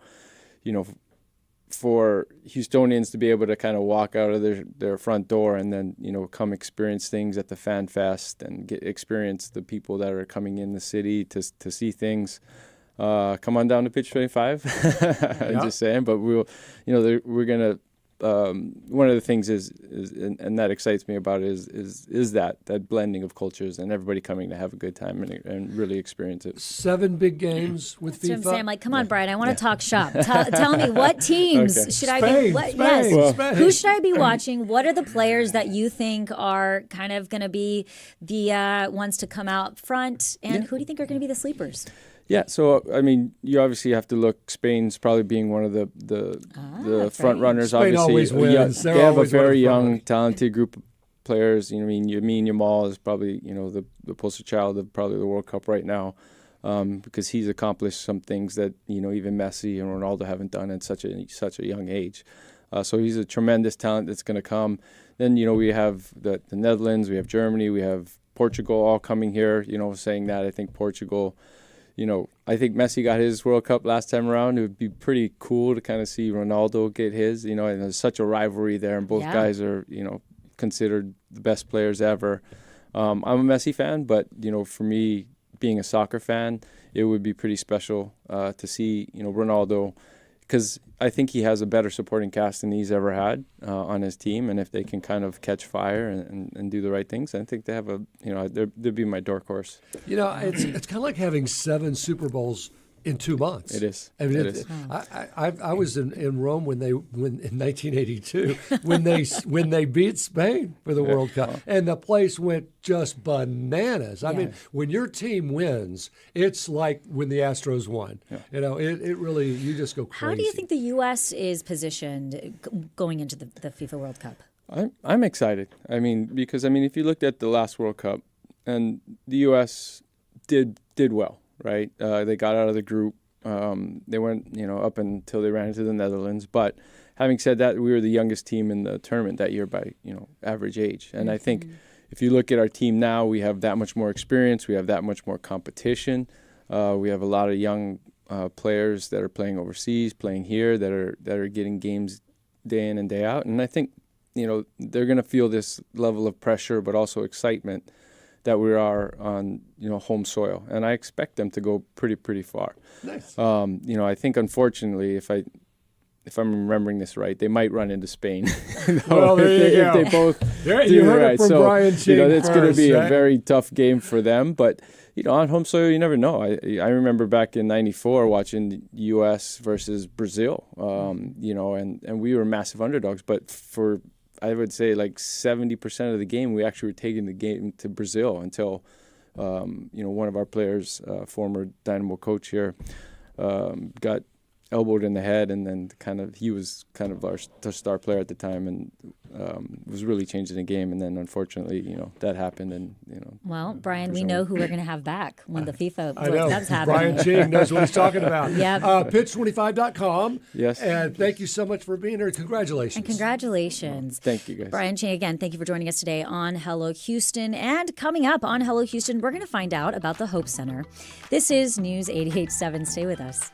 for Houstonians to be able to kind of walk out of their front door and then, come experience things at the Fan Fest and experience the people that are coming in the city to see things. Come on down to Pitch 25. I'm just saying, but we're going to one of the things is and that excites me about it is that blending of cultures and everybody coming to have a good time and really experience it. 7 big games with That's FIFA. what I'm saying. I'm like, come on, Brian, I want to talk shop. Tell me what teams should I be? Spain. Who should I be watching? What are the players that you think are kind of going to be the ones to come out front, and who do you think are going to be the sleepers? Yeah, so I mean, you obviously have to look. Spain's probably being one of the front runners. Spain obviously, always wins. They have a very young, talented group of players. You know, I mean, Lamine Yamal is probably the poster child of probably the World Cup right now, because he's accomplished some things that even Messi and Ronaldo haven't done at such a young age. So he's a tremendous talent that's going to come. Then we have the Netherlands, we have Germany, we have Portugal all coming here. Saying that, I think Portugal. I think Messi got his World Cup last time around. It would be pretty cool to kind of see Ronaldo get his, and there's such a rivalry there, and both guys are, considered the best players ever. I'm a Messi fan, but, for me, being a soccer fan, it would be pretty special to see, Ronaldo, because I think he has a better supporting cast than he's ever had on his team, and if they can kind of catch fire and do the right things, I think they have they'd be my dark horse. It's kind of like having 7 Super Bowls in 2 months. It is. I mean, it is. I was in Rome in 1982 when they beat Spain for the World Cup, and the place went just bananas. I mean, when your team wins, it's like when the Astros won. Yeah. It really, you just go crazy. How do you think the U.S. is positioned going into the FIFA World Cup? I'm excited. I mean, because if you looked at the last World Cup, and the U.S. did well. Right, they got out of the group. They went, up until they ran into the Netherlands. But having said that, we were the youngest team in the tournament that year by, average age. And I think if you look at our team now, we have that much more experience. We have that much more competition. We have a lot of young players that are playing overseas, playing here, that are getting games day in and day out. And I think, they're going to feel this level of pressure, but also excitement that we are on, home soil, and I expect them to go pretty far. Nice. I think unfortunately, if I'm remembering this right, they might run into Spain. Well, if they both you heard right. it from So Brian Ching it's going to be right? a very tough game for them. But on home soil, you never know. I remember back in '94 watching U.S. versus Brazil. And we were massive underdogs, but for I would say like 70% of the game, we actually were taking the game to Brazil until, one of our players, former Dynamo coach here, got elbowed in the head, and then he was kind of our star player at the time, and was really changing the game. And then unfortunately, that happened, and Well, Brian, we know who we're going to have back when the FIFA I World know. Cup's happening. Brian Ching knows what he's talking about. Yep. Pitch25.com. Yes. And thank you so much for being here. Congratulations. And congratulations. Thank you, guys. Brian Ching, again, thank you for joining us today on Hello Houston. And coming up on Hello Houston, we're going to find out about the Hope Center. This is News 88.7. Stay with us.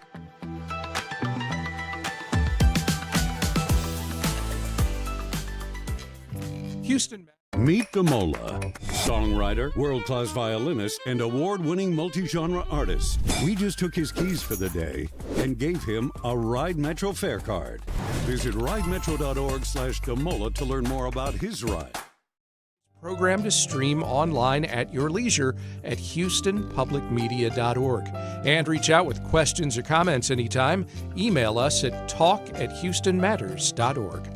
Houston. Meet Gamola, songwriter, world-class violinist, and award-winning multi-genre artist. We just took his keys for the day and gave him a Ride Metro fare card. Visit ridemetro.org/Gamola to learn more about his ride. Program to stream online at your leisure at houstonpublicmedia.org. And reach out with questions or comments anytime. Email us at talk@houstonmatters.org.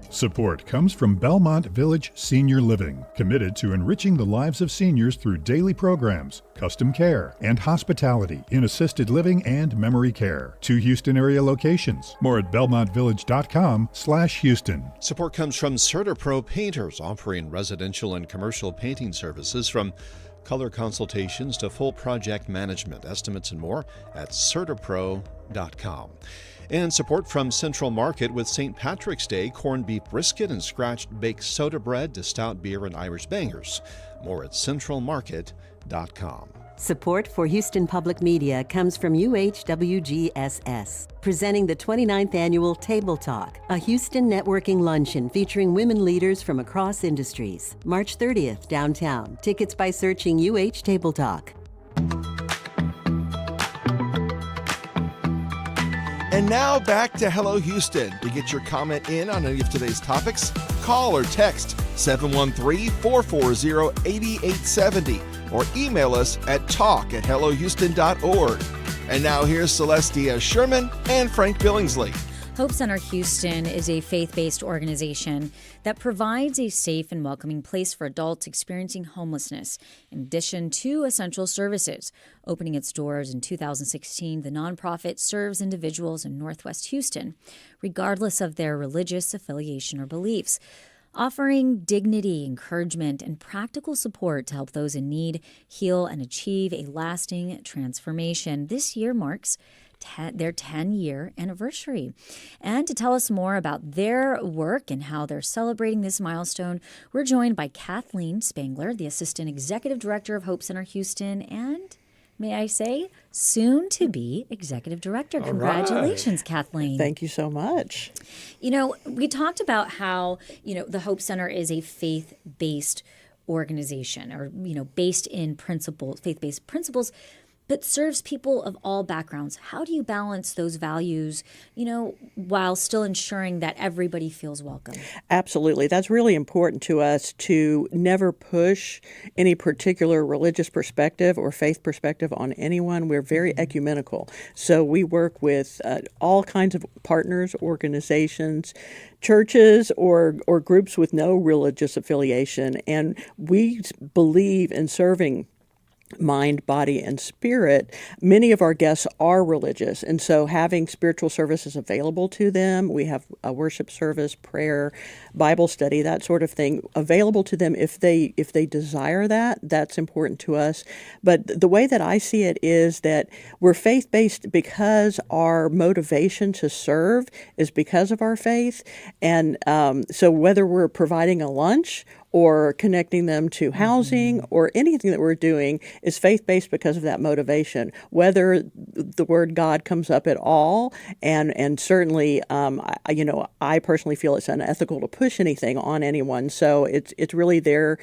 Support comes from Belmont Village Senior Living, committed to enriching the lives of seniors through daily programs, custom care, and hospitality in assisted living and memory care. 2 Houston area locations. More at belmontvillage.com/Houston. Support comes from CertaPro Painters, offering residential and commercial painting services from color consultations to full project management, estimates and more at CertaPro.com. And support from Central Market with St. Patrick's Day, corned beef brisket and scratched baked soda bread to stout beer and Irish bangers. More at centralmarket.com. Support for Houston Public Media comes from UHWGSS, presenting the 29th Annual Table Talk, a Houston networking luncheon featuring women leaders from across industries. March 30th, downtown. Tickets by searching UH Table Talk. And now back to Hello Houston. To get your comment in on any of today's topics, call or text 713-440-8870 or email us at talk@hellohouston.org. And now here's Celestia Sherman and Frank Billingsley. Hope Center Houston is a faith-based organization that provides a safe and welcoming place for adults experiencing homelessness, in addition to essential services. Opening its doors in 2016, the nonprofit serves individuals in Northwest Houston, regardless of their religious affiliation or beliefs, offering dignity, encouragement, and practical support to help those in need heal and achieve a lasting transformation. This year marks their 10-year anniversary. And to tell us more about their work and how they're celebrating this milestone, we're joined by Kathleen Spangler, the Assistant Executive Director of Hope Center Houston, and, may I say, soon-to-be Executive Director. All Congratulations, right. Kathleen. Thank you so much. You know, we talked about how, the Hope Center is a faith-based organization, or, based in faith-based principles, but serves people of all backgrounds. How do you balance those values, while still ensuring that everybody feels welcome? Absolutely. That's really important to us, to never push any particular religious perspective or faith perspective on anyone. We're very ecumenical. So we work with all kinds of partners, organizations, churches, or groups with no religious affiliation. And we believe in serving mind, body, and spirit. Many of our guests are religious, and so having spiritual services available to them, we have a worship service, prayer, Bible study, that sort of thing available to them if they desire that. That's important to us. But the way that I see it is that we're faith-based because our motivation to serve is because of our faith, and so whether we're providing a lunch or connecting them to housing or anything that we're doing is faith-based because of that motivation, whether the word God comes up at all. And certainly, I personally feel it's unethical to push anything on anyone. So it's really there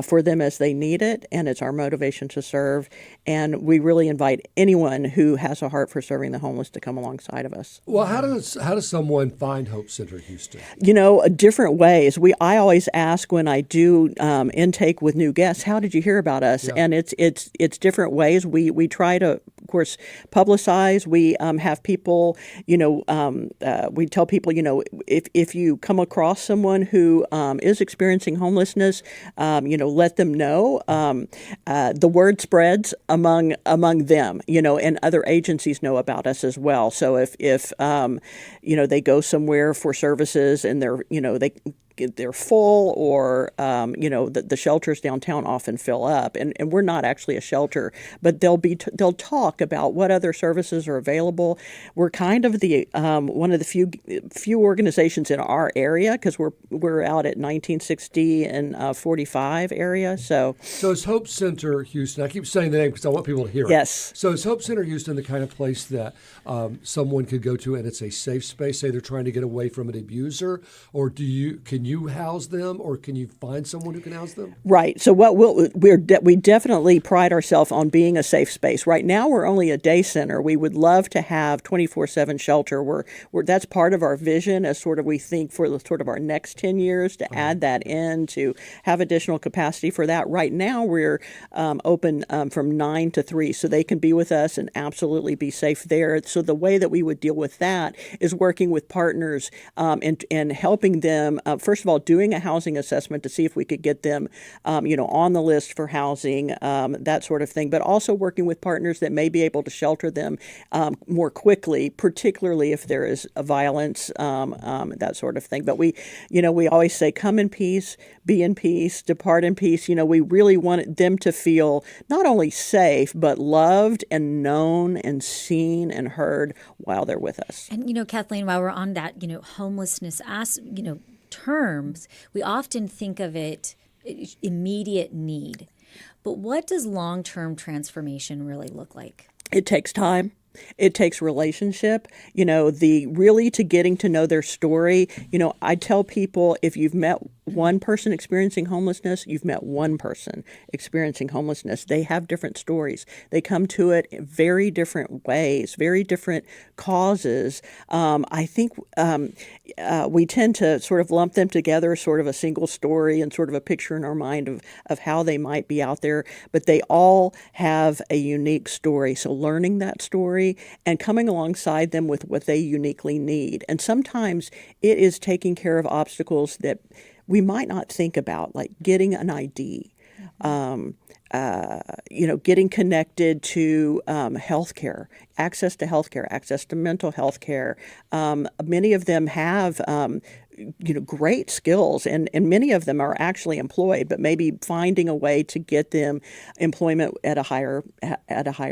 for them as they need it, and it's our motivation to serve. And we really invite anyone who has a heart for serving the homeless to come alongside of us. Well, how does someone find Hope Center Houston? Different ways. I always ask when I do intake with new guests, how did you hear about us? Yeah. And it's different ways. We try to, of course, publicize. We have people, we tell people, if you come across someone who is experiencing homelessness, let them know. The word spreads among them, and other agencies know about us as well. So if they go somewhere for services and they're full, or the shelters downtown often fill up, and we're not actually a shelter, but they'll talk about what other services are available. We're kind of the one of the few organizations in our area, because we're out at 1960 and 45 area. So is Hope Center Houston? I keep saying the name because I want people to hear it. Yes. So is Hope Center Houston the kind of place that someone could go to and it's a safe space? Say they're trying to get away from an abuser, or can you house them, or can you find someone who can house them? Right. So we definitely pride ourselves on being a safe space. Right now, we're only a day center. We would love to have 24/7 shelter. That's part of our vision, as sort of we think for the sort of our next 10 years to add that in, to have additional capacity for that. Right now, we're open from 9 to 3, so they can be with us and absolutely be safe there. So the way that we would deal with that is working with partners and helping them. First of all, doing a housing assessment to see if we could get them, on the list for housing, that sort of thing, but also working with partners that may be able to shelter them more quickly, particularly if there is a violence, that sort of thing. But we always say, come in peace, be in peace, depart in peace. We really want them to feel not only safe, but loved and known and seen and heard while they're with us. And, Kathleen, while we're on that, homelessness, terms, we often think of it immediate need. But what does long-term transformation really look like? It takes time. It takes relationship, to getting to know their story. I tell people, if you've met one person experiencing homelessness, you've met one person experiencing homelessness. They have different stories. They come to it in very different ways, very different causes. I think we tend to sort of lump them together, sort of a single story and sort of a picture in our mind of how they might be out there, but they all have a unique story. So learning that story and coming alongside them with what they uniquely need. And sometimes it is taking care of obstacles that we might not think about, like getting an ID, getting connected to healthcare, access to healthcare, access to mental health care. Many of them have great skills, and many of them are actually employed, but maybe finding a way to get them employment at a higher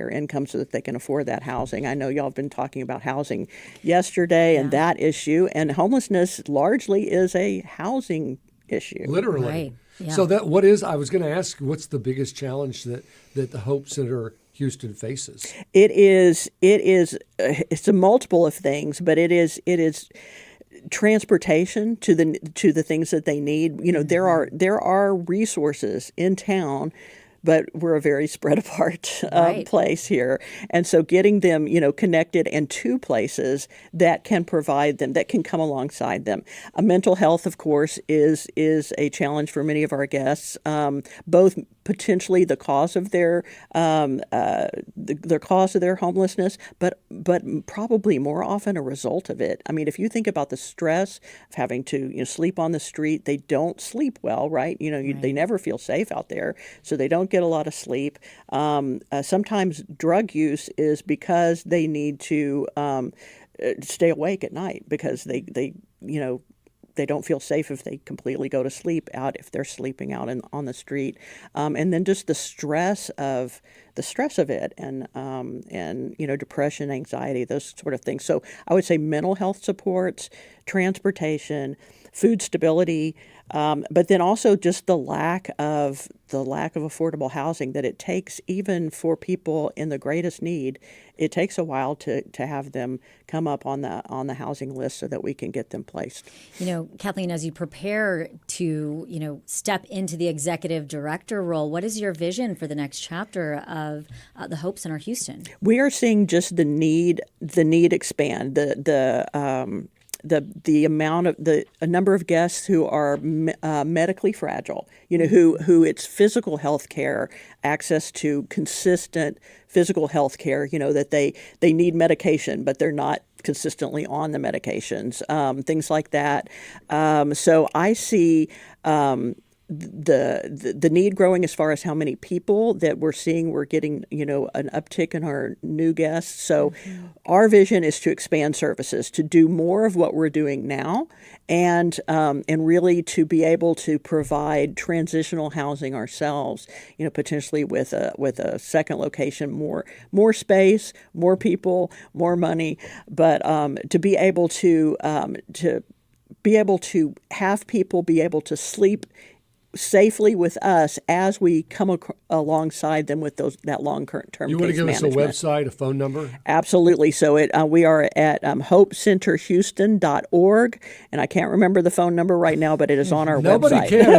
income so that they can afford that housing. I know y'all have been talking about housing yesterday and that issue, and homelessness largely is a housing issue. Literally. Right. Yeah. So I was going to ask, what's the biggest challenge that the Hope Center Houston faces? It's a multiple of things, but it is transportation to the things that they need. There are resources in town, but we're a very spread apart place here. And so getting them, connected and to places that can provide them, that can come alongside them. Mental health, of course, is a challenge for many of our guests, both potentially the cause of their homelessness, but probably more often a result of it. I mean, if you think about the stress of having to sleep on the street, they don't sleep well, right? They never feel safe out there, so they don't get a lot of sleep. Sometimes drug use is because they need to stay awake at night because they don't feel safe if they completely go to sleep if they're sleeping out on the street, and then just the stress of it, and depression, anxiety, those sort of things. So I would say mental health supports, transportation, food stability, but then also just the lack of affordable housing that it takes, even for people in the greatest need. It takes a while to have them come up on the housing list so that we can get them placed. Kathleen, as you prepare to step into the executive director role, what is your vision for the next chapter of the Hope Center Houston? We are seeing just the need expand. A number of guests who are medically fragile, who it's physical health care, access to consistent physical health care, that they need medication, but they're not consistently on the medications, things like that. So I see the need growing as far as how many people that we're seeing. We're getting an uptick in our new guests. So our vision is to expand services, to do more of what we're doing now, and really to be able to provide transitional housing ourselves. Potentially with a second location, more space, more people, more money, but to be able to have people be able to sleep safely with us as we come alongside them with that long-term case management. You want to give us a website, a phone number? Absolutely. So we are at hopecenterhouston.org, and I can't remember the phone number right now, but it is on our Nobody website. Can.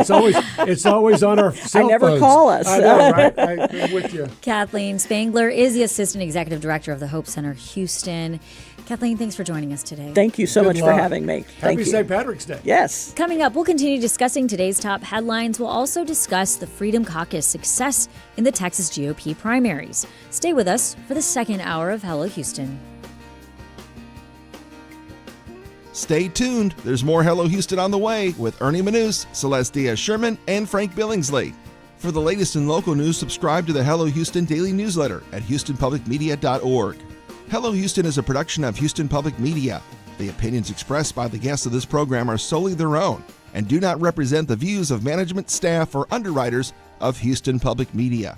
It's always on our cell phones. I never call us. I know, right? I'm with you. Kathleen Spangler is the Assistant Executive Director of the Hope Center Houston. Kathleen, thanks for joining us today. Thank you so much for having me. Happy St. Patrick's Day. Yes. Coming up, we'll continue discussing today's top headlines. We'll also discuss the Freedom Caucus success in the Texas GOP primaries. Stay with us for the second hour of Hello Houston. Stay tuned. There's more Hello Houston on the way with Ernie Manous, Celeste Diaz-Sherman, and Frank Billingsley. For the latest in local news, subscribe to the Hello Houston daily newsletter at houstonpublicmedia.org. Hello Houston is a production of Houston Public Media. The opinions expressed by the guests of this program are solely their own and do not represent the views of management, staff, or underwriters of Houston Public Media.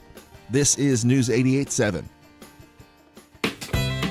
This is News 88.7.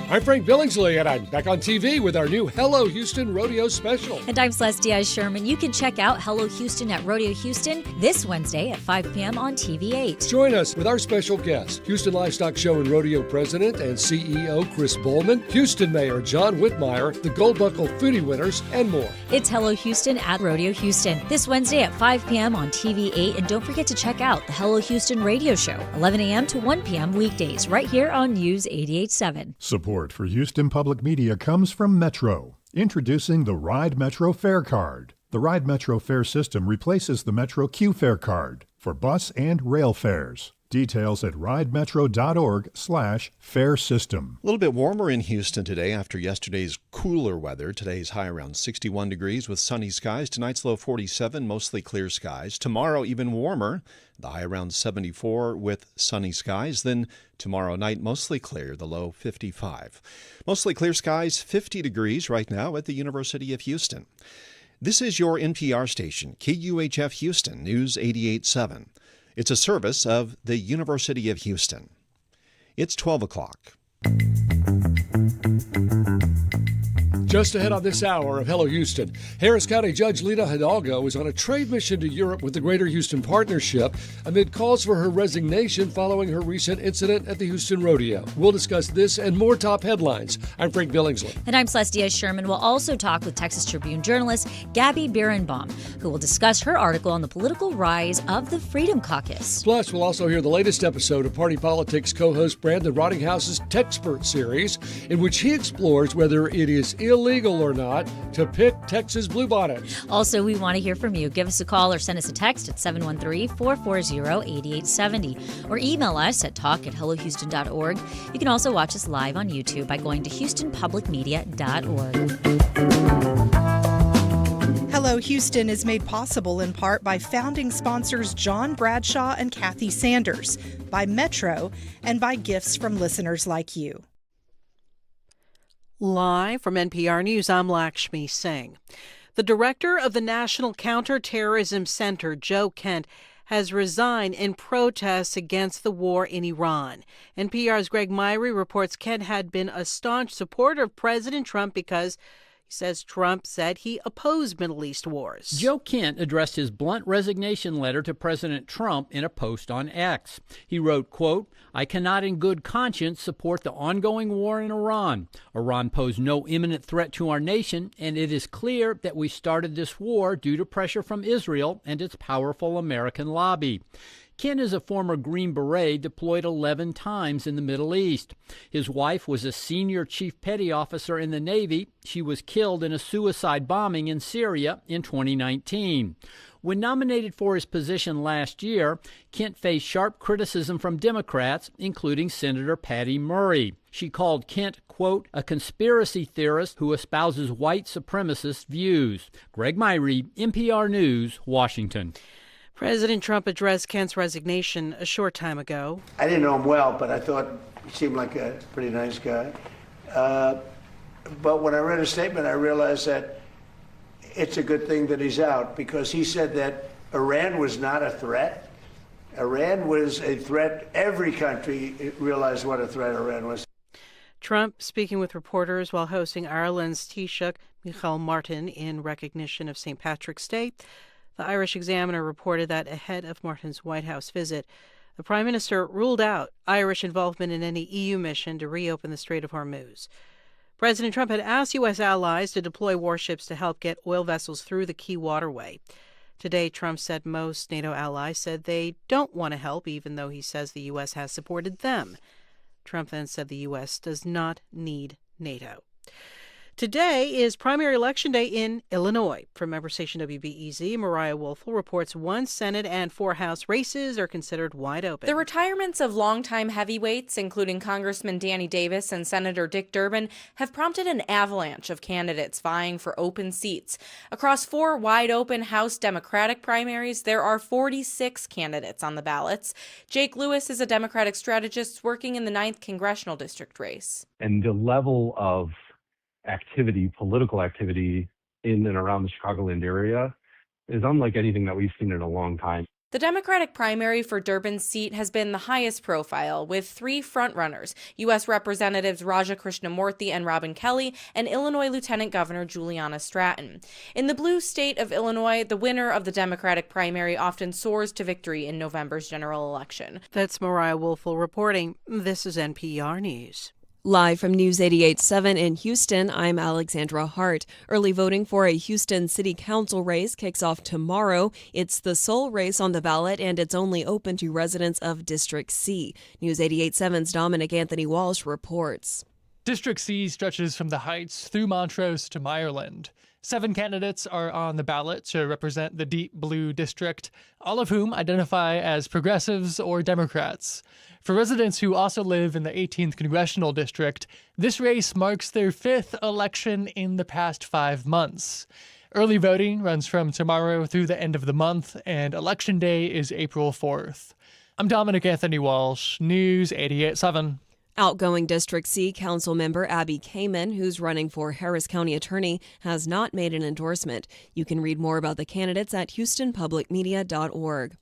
I'm Frank Billingsley, and I'm back on TV with our new Hello Houston Rodeo special. And I'm Celeste Diaz-Sherman. You can check out Hello Houston at Rodeo Houston this Wednesday at 5 p.m. on TV8. Join us with our special guests, Houston Livestock Show and Rodeo President and CEO Chris Bowman, Houston Mayor John Whitmire, the Gold Buckle Foodie winners, and more. It's Hello Houston at Rodeo Houston this Wednesday at 5 p.m. on TV8. And don't forget to check out the Hello Houston radio show, 11 a.m. to 1 p.m. weekdays, right here on News 88.7. Support for Houston Public Media comes from Metro. Introducing the Ride Metro Fare Card. The Ride Metro Fare system replaces the Metro Q Fare Card for bus and rail fares. Details at ridemetro.org/fare system. A little bit warmer in Houston today after yesterday's cooler weather. Today's high around 61 degrees with sunny skies. Tonight's low 47, mostly clear skies. Tomorrow even warmer, the high around 74 with sunny skies. Then tomorrow night mostly clear, the low 55. Mostly clear skies, 50 degrees right now at the University of Houston. This is your NPR station, KUHF Houston, News 88.7. It's a service of the University of Houston. It's 12 o'clock. Just ahead on this hour of Hello Houston, Harris County Judge Lina Hidalgo is on a trade mission to Europe with the Greater Houston Partnership amid calls for her resignation following her recent incident at the Houston Rodeo. We'll discuss this and more top headlines. I'm Frank Billingsley. And I'm Celeste Diaz-Sherman. We'll also talk with Texas Tribune journalist Gabby Birenbaum, who will discuss her article on the political rise of the Freedom Caucus. Plus, we'll also hear the latest episode of Party Politics co-host Brandon Rottinghaus's Texperts series, in which he explores whether it is illegal or not to pick Texas bluebonnets. Also, we want to hear from you. Give us a call or send us a text at 713-440-8870 or email us at talk@hellohouston.org. You can also watch us live on YouTube by going to houstonpublicmedia.org. Hello Houston is made possible in part by founding sponsors John Bradshaw and Kathy Sanders, by Metro, and by gifts from listeners like you. Live from NPR News, I'm Lakshmi Singh. The director of the National Counterterrorism Center, Joe Kent, has resigned in protest against the war in Iran. NPR's Greg Myrie reports Kent had been a staunch supporter of President Trump because he says Trump said he opposed Middle East wars. Joe Kent addressed his blunt resignation letter to President Trump in a post on X. He wrote, quote, "I cannot in good conscience support the ongoing war in Iran. Iran posed no imminent threat to our nation, and it is clear that we started this war due to pressure from Israel and its powerful American lobby." Kent is a former Green Beret deployed 11 times in the Middle East. His wife was a senior chief petty officer in the Navy. She was killed in a suicide bombing in Syria in 2019. When nominated for his position last year, Kent faced sharp criticism from Democrats, including Senator Patty Murray. She called Kent, quote, "a conspiracy theorist who espouses white supremacist views." Greg Myrie, NPR News, Washington. President Trump addressed Kent's resignation a short time ago. I didn't know him well, but I thought he seemed like a pretty nice guy. But when I read his statement, I realized that it's a good thing that he's out, because he said that Iran was not a threat. Iran was a threat. Every country realized what a threat Iran was. Trump speaking with reporters while hosting Ireland's Taoiseach Micheál Martin in recognition of St. Patrick's Day. The Irish Examiner reported that ahead of Martin's White House visit, the Prime Minister ruled out Irish involvement in any EU mission to reopen the Strait of Hormuz. President Trump had asked U.S. allies to deploy warships to help get oil vessels through the key waterway. Today, Trump said most NATO allies said they don't want to help, even though he says the U.S. has supported them. Trump then said the U.S. does not need NATO. Today is primary election day in Illinois. From member station WBEZ, Mariah Woelfel reports 1 Senate and 4 House races are considered wide open. The retirements of longtime heavyweights, including Congressman Danny Davis and Senator Dick Durbin, have prompted an avalanche of candidates vying for open seats. Across 4 wide-open House Democratic primaries, there are 46 candidates on the ballots. Jake Lewis is a Democratic strategist working in the 9th Congressional District race. And the level of activity, political activity in and around the Chicagoland area is unlike anything that we've seen in a long time. The Democratic primary for Durban's seat has been the highest profile, with 3 frontrunners, U.S. Representatives Raja Krishnamurthy and Robin Kelly, and Illinois Lieutenant Governor Juliana Stratton. In the blue state of Illinois, the winner of the Democratic primary often soars to victory in November's general election. That's Mariah Woolfel reporting. This is NPR News. Live from News 88.7 in Houston, I'm Alexandra Hart. Early voting for a Houston City Council race kicks off tomorrow. It's the sole race on the ballot, and it's only open to residents of District C. News 88.7's Dominic Anthony Walsh reports. District C stretches from the Heights through Montrose to Meyerland. 7 candidates are on the ballot to represent the deep blue district, all of whom identify as progressives or Democrats. For residents who also live in the 18th Congressional District, this race marks their 5th election in the past 5 months. Early voting runs from tomorrow through the end of the month, and Election Day is April 4th. I'm Dominic Anthony Walsh, News 88.7. Outgoing District C Council member Abby Kamen, who's running for Harris County Attorney, has not made an endorsement. You can read more about the candidates at houstonpublicmedia.org.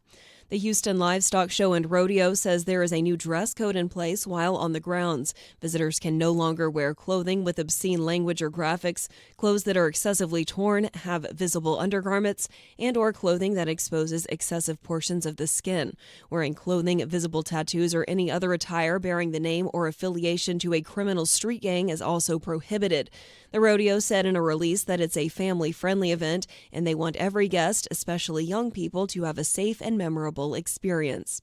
The Houston Livestock Show and Rodeo says there is a new dress code in place while on the grounds. Visitors can no longer wear clothing with obscene language or graphics, clothes that are excessively torn, have visible undergarments, and or clothing that exposes excessive portions of the skin. Wearing clothing, visible tattoos, or any other attire bearing the name or affiliation to a criminal street gang is also prohibited. The rodeo said in a release that it's a family-friendly event, and they want every guest, especially young people, to have a safe and memorable experience.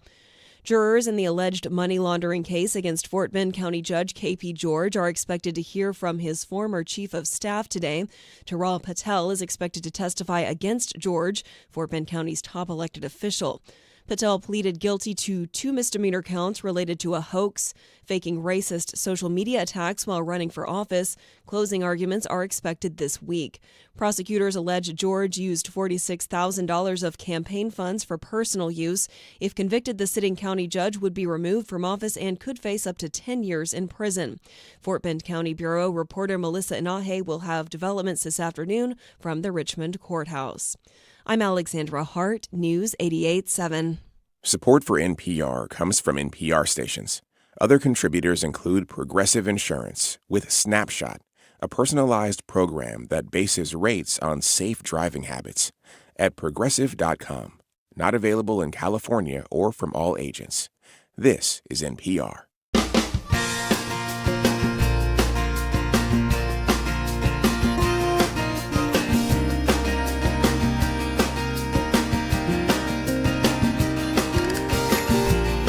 Jurors in the alleged money laundering case against Fort Bend County Judge K.P. George are expected to hear from his former chief of staff today. Taral Patel is expected to testify against George, Fort Bend County's top elected official. Patel pleaded guilty to 2 misdemeanor counts related to a hoax, faking racist social media attacks while running for office. Closing arguments are expected this week. Prosecutors allege George used $46,000 of campaign funds for personal use. If convicted, the sitting county judge would be removed from office and could face up to 10 years in prison. Fort Bend County Bureau reporter Melissa Inahe will have developments this afternoon from the Richmond Courthouse. I'm Alexandra Hart, News 88.7. Support for NPR comes from NPR stations. Other contributors include Progressive Insurance with Snapshot, a personalized program that bases rates on safe driving habits, at progressive.com. Not available in California or from all agents. This is NPR.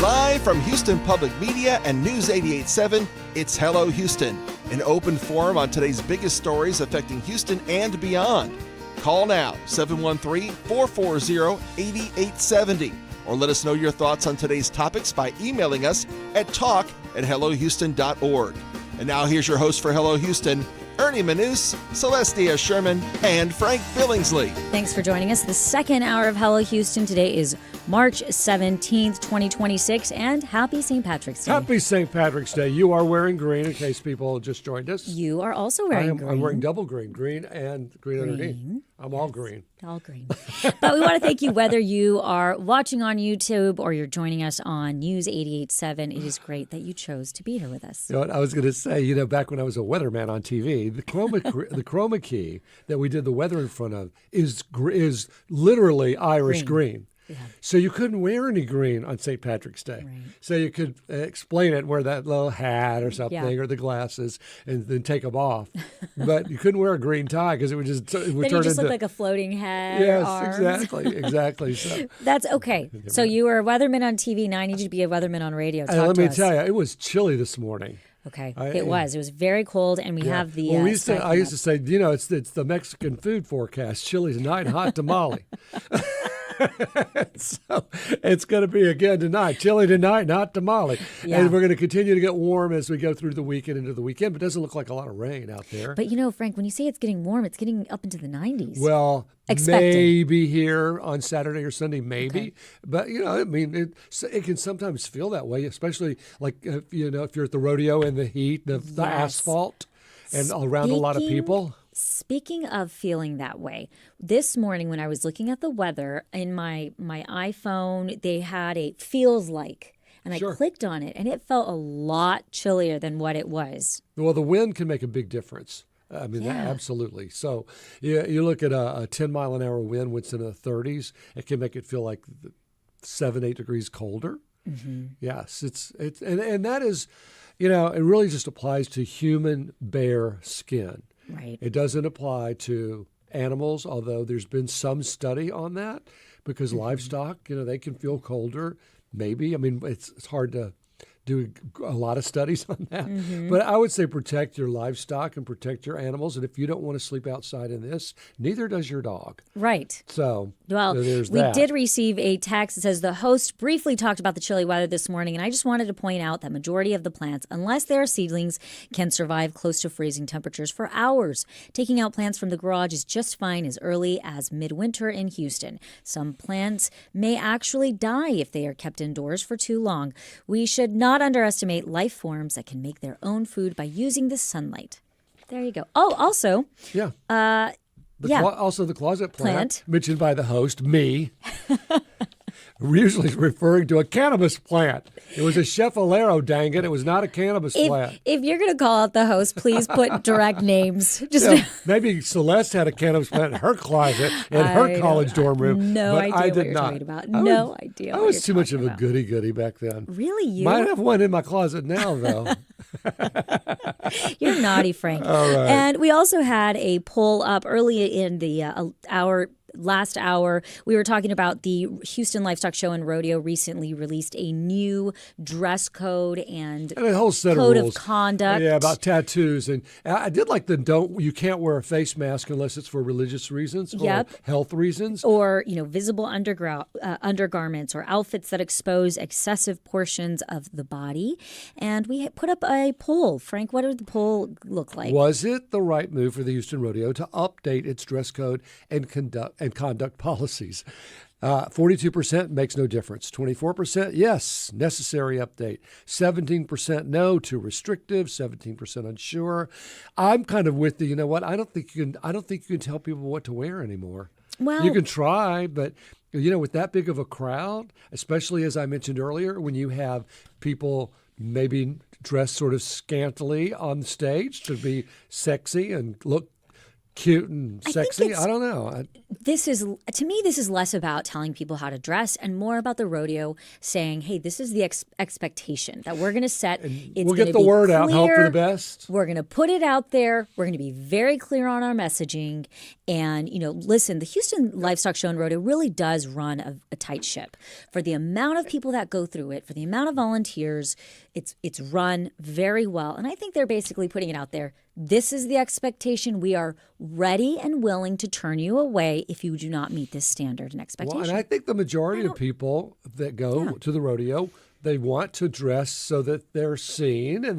Live from Houston Public Media and News 88.7, it's Hello Houston, an open forum on today's biggest stories affecting Houston and beyond. Call now, 713-440-8870, or let us know your thoughts on today's topics by emailing us at talk@hellohouston.org. And now here's your host for Hello Houston, Ernie Manous, Celestia Sherman, and Frank Billingsley. Thanks for joining us. The second hour of Hello Houston today is March 17th, 2026, and happy St. Patrick's Day. Happy St. Patrick's Day. You are wearing green, in case people just joined us. You are also wearing green. I'm wearing double green and green underneath. I'm all green. All green. But we want to thank you whether you are watching on YouTube or you're joining us on News 88.7. It is great that you chose to be here with us. You know what I was going to say, back when I was a weatherman on TV, the chroma key that we did the weather in front of is literally Irish green. Yeah. So you couldn't wear any green on St. Patrick's Day. Right. So you could explain it, wear that little hat or something, or the glasses, and then take them off. But you couldn't wear a green tie because it would just then you just look like a floating head. Yes, arms. exactly. So that's okay. So you were a weatherman on TV. Now I need you to be a weatherman on radio. Let me tell you, it was chilly this morning. Okay, it was very cold, and we have the. Well, I used to say, it's the Mexican food forecast: chili tonight, hot tamale. So it's going to be again tonight, chilly tonight, not tamale. Yeah. And we're going to continue to get warm as we go through the weekend into the weekend, but it doesn't look like a lot of rain out there. But Frank, when you say it's getting warm, it's getting up into the 90s. Well, maybe here on Saturday or Sunday, maybe. Okay. But, it can sometimes feel that way, especially like, if you're at the rodeo in the heat, the asphalt and around a lot of people. Speaking of feeling that way, this morning when I was looking at the weather in my iPhone, they had a feels like, and I clicked on it, and it felt a lot chillier than what it was. Well, the wind can make a big difference. I mean, absolutely. So you look at a 10-mile-an-hour wind, when it's in the 30s, it can make it feel like 7-8 degrees colder. Mm-hmm. Yes, and that is, it really just applies to human bare skin. Right. It doesn't apply to animals, although there's been some study on that, because livestock, they can feel colder. Maybe. I mean, it's hard to do a lot of studies on that. Mm-hmm. But I would say protect your livestock and protect your animals. And if you don't want to sleep outside in this, neither does your dog. Right. So, well, there's we that. did receive a text that says the host briefly talked about the chilly weather this morning, and I just wanted to point out that majority of the plants, unless they are seedlings, can survive close to freezing temperatures for hours. Taking out plants from the garage is just fine as early as midwinter in Houston. Some plants may actually die if they are kept indoors for too long. We should not underestimate life forms that can make their own food by using the sunlight. There you go. Oh, also, also the closet plant mentioned by the host, me, usually referring to a cannabis plant. It was a Chefalero, dang it. It was not a cannabis plant. If you're going to call out the host, please put direct names. Maybe Celeste had a cannabis plant in her closet in her college dorm room. No but idea I did what you're not. talking about. No idea. I was too much of a goody-goody back then. Really, you? Might have one in my closet now, though. You're naughty, Frank. All right. And we also had a poll up early in the last hour. We were talking about the Houston Livestock Show and Rodeo recently released a new dress code and a whole set code of rules. Of conduct. Yeah, about tattoos. And I did like you can't wear a face mask unless it's for religious reasons or health reasons. Or, visible undergarments or outfits that expose excessive portions of the body. And we put up a poll. Frank, what did the poll look like? Was it the right move for the Houston Rodeo to update its dress code and conduct policies? 42% makes no difference. 24% yes, necessary update. 17% no, too restrictive. 17% unsure. I'm kind of with the. You know what? I don't think you can tell people what to wear anymore. Well, you can try, but with that big of a crowd, especially as I mentioned earlier, when you have people maybe dressed sort of scantily on the stage to be sexy and look cute and sexy. I don't know. This is less about telling people how to dress and more about the rodeo saying, hey, this is the expectation that we're going to set. We'll get the word out, hope for the best. We're going to put it out there. We're going to be very clear on our messaging. And, listen, the Houston Livestock Show and Rodeo really does run a tight ship. For the amount of people that go through it, for the amount of volunteers, it's run very well. And I think they're basically putting it out there. This is the expectation. We are ready and willing to turn you away if you do not meet this standard and expectation. Well, and I think the majority of people that go to the rodeo, they want to dress so that they're seen and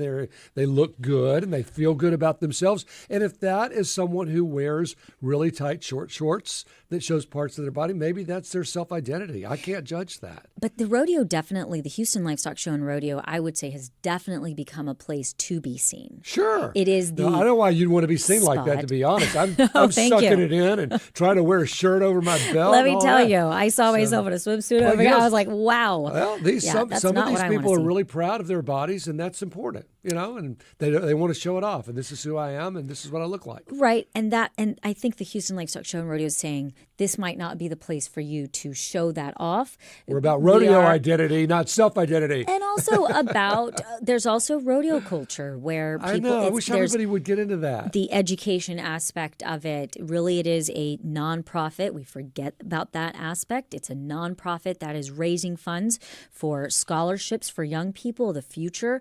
they look good and they feel good about themselves. And if that is someone who wears really tight short shorts that shows parts of their body, maybe that's their self-identity. I can't judge that. But the rodeo definitely, the Houston Livestock Show and Rodeo, I would say has definitely become a place to be seen. Sure. It is the I don't know why you'd want to be seen like that, to be honest. I'm sucking it in and trying to wear a shirt over my belt. Let me tell you, I saw myself in a swimsuit over here. I was like, wow. Well, some of these people are really proud of their bodies, and that's important, and they want to show it off. And this is who I am, and this is what I look like. Right, and I think the Houston Livestock Show and Rodeo is saying this might not be the place for you to show that off. We're about rodeo identity, not self-identity. And also about there's also rodeo culture where people. I wish everybody would get into that. The education aspect of it, really, it is a nonprofit. We forget about that aspect. It's a nonprofit that is raising funds for scholarships for young people, the future.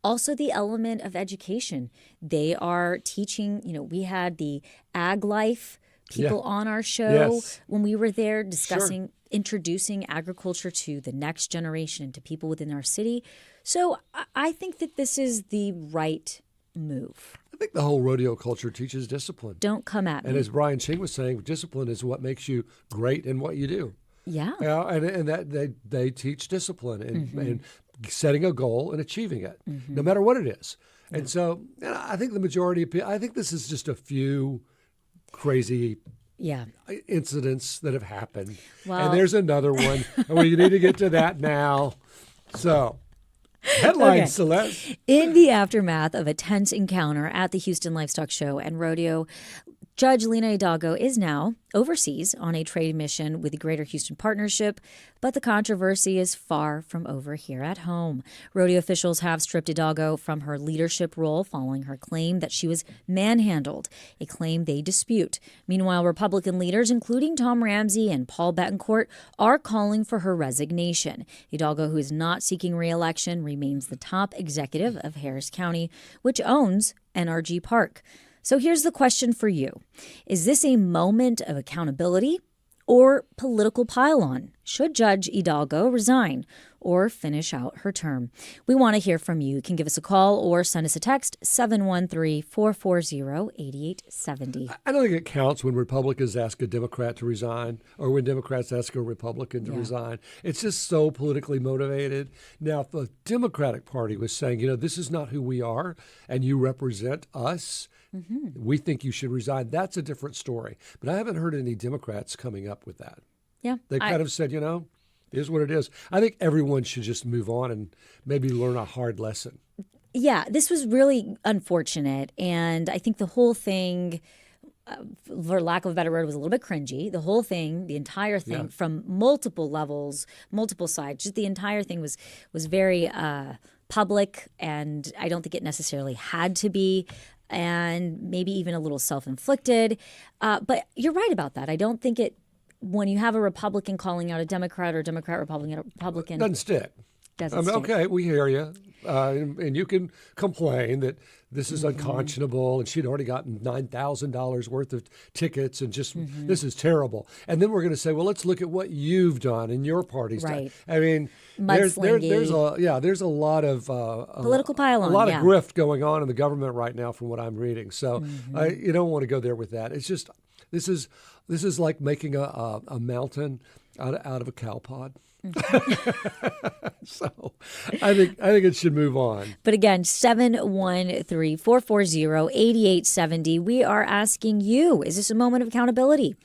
Also, the element of education. They are teaching, we had the Ag Life people on our show when we were there discussing, introducing agriculture to the next generation, to people within our city. So I think that this is the right move. I think the whole rodeo culture teaches discipline. Don't come at me. And as Brian Ching was saying, discipline is what makes you great in what you do. Yeah. And that they teach discipline and setting a goal and achieving it, no matter what it is. And so I think the majority of people, I think this is just a few crazy Yeah. incidents that have happened. Well, and there's another one. We need to get to that now. So, headlines, Okay. Celeste. In the aftermath of a tense encounter at the Houston Livestock Show and Rodeo, Judge Lina Hidalgo is now overseas on a trade mission with the Greater Houston Partnership, but the controversy is far from over here at home. Rodeo officials have stripped Hidalgo from her leadership role following her claim that she was manhandled, a claim they dispute. Meanwhile, Republican leaders, including Tom Ramsey and Paul Betancourt, are calling for her resignation. Hidalgo, who is not seeking re-election, remains the top executive of Harris County, which owns NRG Park. So here's the question for you. Is this a moment of accountability or political pile-on? Should Judge Hidalgo resign or finish out her term? We want to hear from you. You can give us a call or send us a text, 713-440-8870. I don't think it counts when Republicans ask a Democrat to resign or when Democrats ask a Republican to resign. It's just so politically motivated. Now, if the Democratic Party was saying, this is not who we are and you represent us, we think you should resign, that's a different story. But I haven't heard any Democrats coming up with that. Yeah. They kind of said, it is what it is. I think everyone should just move on and maybe learn a hard lesson. Yeah, this was really unfortunate. And I think the whole thing, for lack of a better word, was a little bit cringy. The whole thing, the entire thing, from multiple levels, multiple sides, just the entire thing was very public. And I don't think it necessarily had to be. And maybe even a little self-inflicted. But you're right about that. I don't think when you have a Republican calling out a Democrat or a Democrat Republican. Doesn't stick. Doesn't stick. Okay, we hear you. And you can complain that this is unconscionable and she'd already gotten $9,000 worth of tickets and just this is terrible. And then we're going to say, well, let's look at what you've done in your party's time. I mean, there's a lot of political pile-on, a lot of grift going on in the government right now from what I'm reading. So you don't want to go there with that. It's just this is like making a mountain out of a cow pod. So I think it should move on. But again, 713-440-8870. We are asking you, is this a moment of accountability?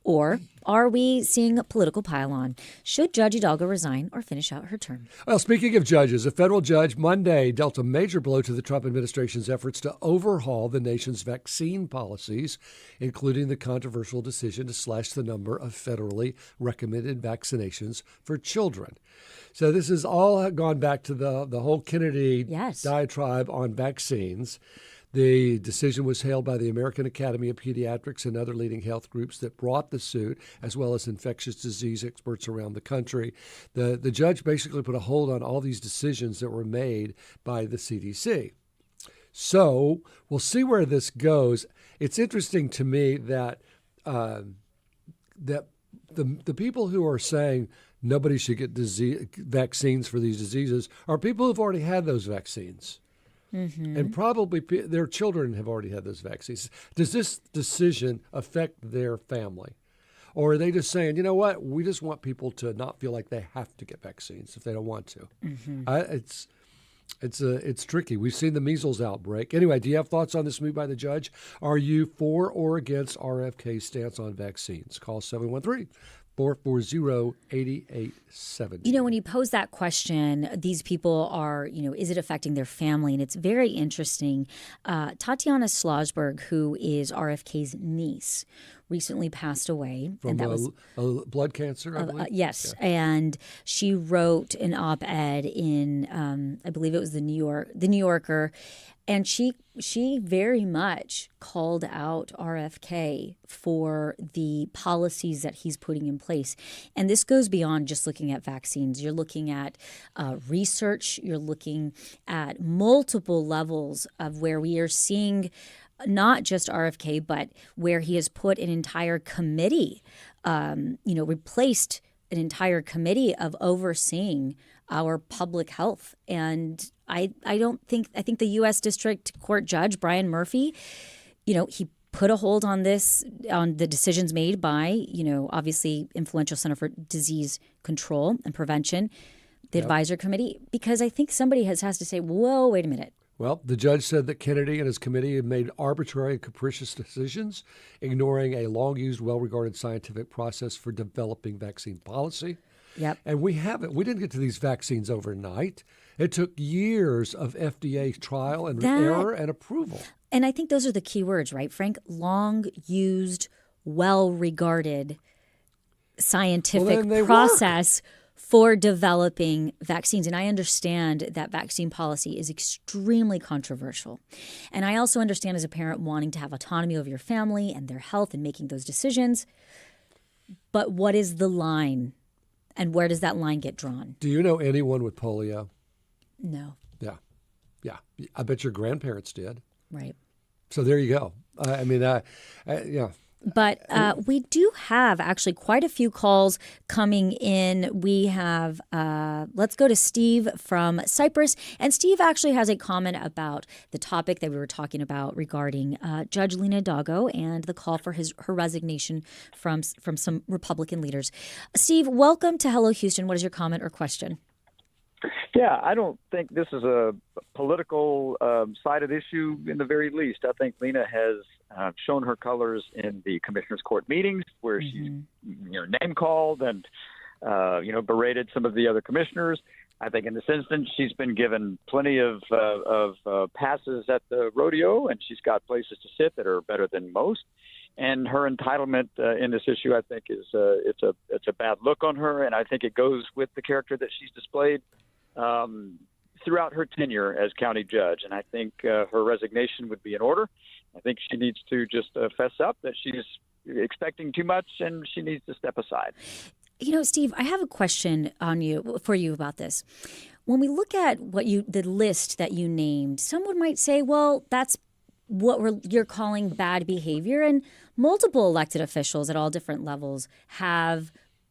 Or are we seeing a political pile-on? Should Judge Hidalgo resign or finish out her term? Well, speaking of judges, a federal judge Monday dealt a major blow to the Trump administration's efforts to overhaul the nation's vaccine policies, including the controversial decision to slash the number of federally recommended vaccinations for children. So this has all gone back to the whole Kennedy diatribe on vaccines. The decision was hailed by the American Academy of Pediatrics and other leading health groups that brought the suit, as well as infectious disease experts around the country. The judge basically put a hold on all these decisions that were made by the CDC. So we'll see where this goes. It's interesting to me that that the people who are saying nobody should get vaccines for these diseases are people who've already had those vaccines. And probably their children have already had those vaccines. Does this decision affect their family? Or are they just saying, you know what, we just want people to not feel like they have to get vaccines if they don't want to? It's tricky. We've seen the measles outbreak. Anyway, do you have thoughts on this move by the judge? Are you for or against RFK's stance on vaccines? Call 713-440-8870. When you pose that question, these people are, is it affecting their family? And it's very interesting. Tatiana Schlossberg, who is RFK's niece, recently passed away. From and that was blood cancer, I believe? Yes. Yeah. And she wrote an op-ed in, I believe it was the New Yorker. And she very much called out RFK for the policies that he's putting in place. And this goes beyond just looking at vaccines. You're looking at research. You're looking at multiple levels of where we are seeing not just RFK, but where he has put an entire committee, replaced an entire committee of overseeing our public health. And I think the U.S. District Court Judge, Brian Murphy, he put a hold on this, on the decisions made by, obviously influential Center for Disease Control and Prevention, the advisor committee, because I think somebody has to say, whoa, wait a minute. Well, the judge said that Kennedy and his committee have made arbitrary and capricious decisions, ignoring a long-used, well-regarded scientific process for developing vaccine policy. Yep. And we haven't. We didn't get to these vaccines overnight. It took years of FDA trial and error and approval. And I think those are the key words, right, Frank? Long-used, well-regarded scientific process for developing vaccines. And I understand that vaccine policy is extremely controversial. And I also understand as a parent wanting to have autonomy over your family and their health and making those decisions. But what is the line? And where does that line get drawn? Do you know anyone with polio? No. Yeah. I bet your grandparents did. Right. So there you go. Yeah. But we do have actually quite a few calls coming in. We have, let's go to Steve from Cypress. And Steve actually has a comment about the topic that we were talking about regarding Judge Lina Hidalgo and the call for her resignation from some Republican leaders. Steve, welcome to Hello Houston. What is your comment or question? Yeah, I don't think this is a political sided issue in the very least. I think Lina has shown her colors in the commissioners' court meetings where she's name called and berated some of the other commissioners. I think in this instance she's been given plenty of passes at the rodeo, and she's got places to sit that are better than most. And her entitlement in this issue, I think, is it's a bad look on her, and I think it goes with the character that she's displayed throughout her tenure as county judge. And I think her resignation would be in order. I think she needs to just fess up that she's expecting too much, and she needs to step aside. You know, Steve, I have a question for you about this. When we look at the list that you named, someone might say, well, that's what you're calling bad behavior. And multiple elected officials at all different levels have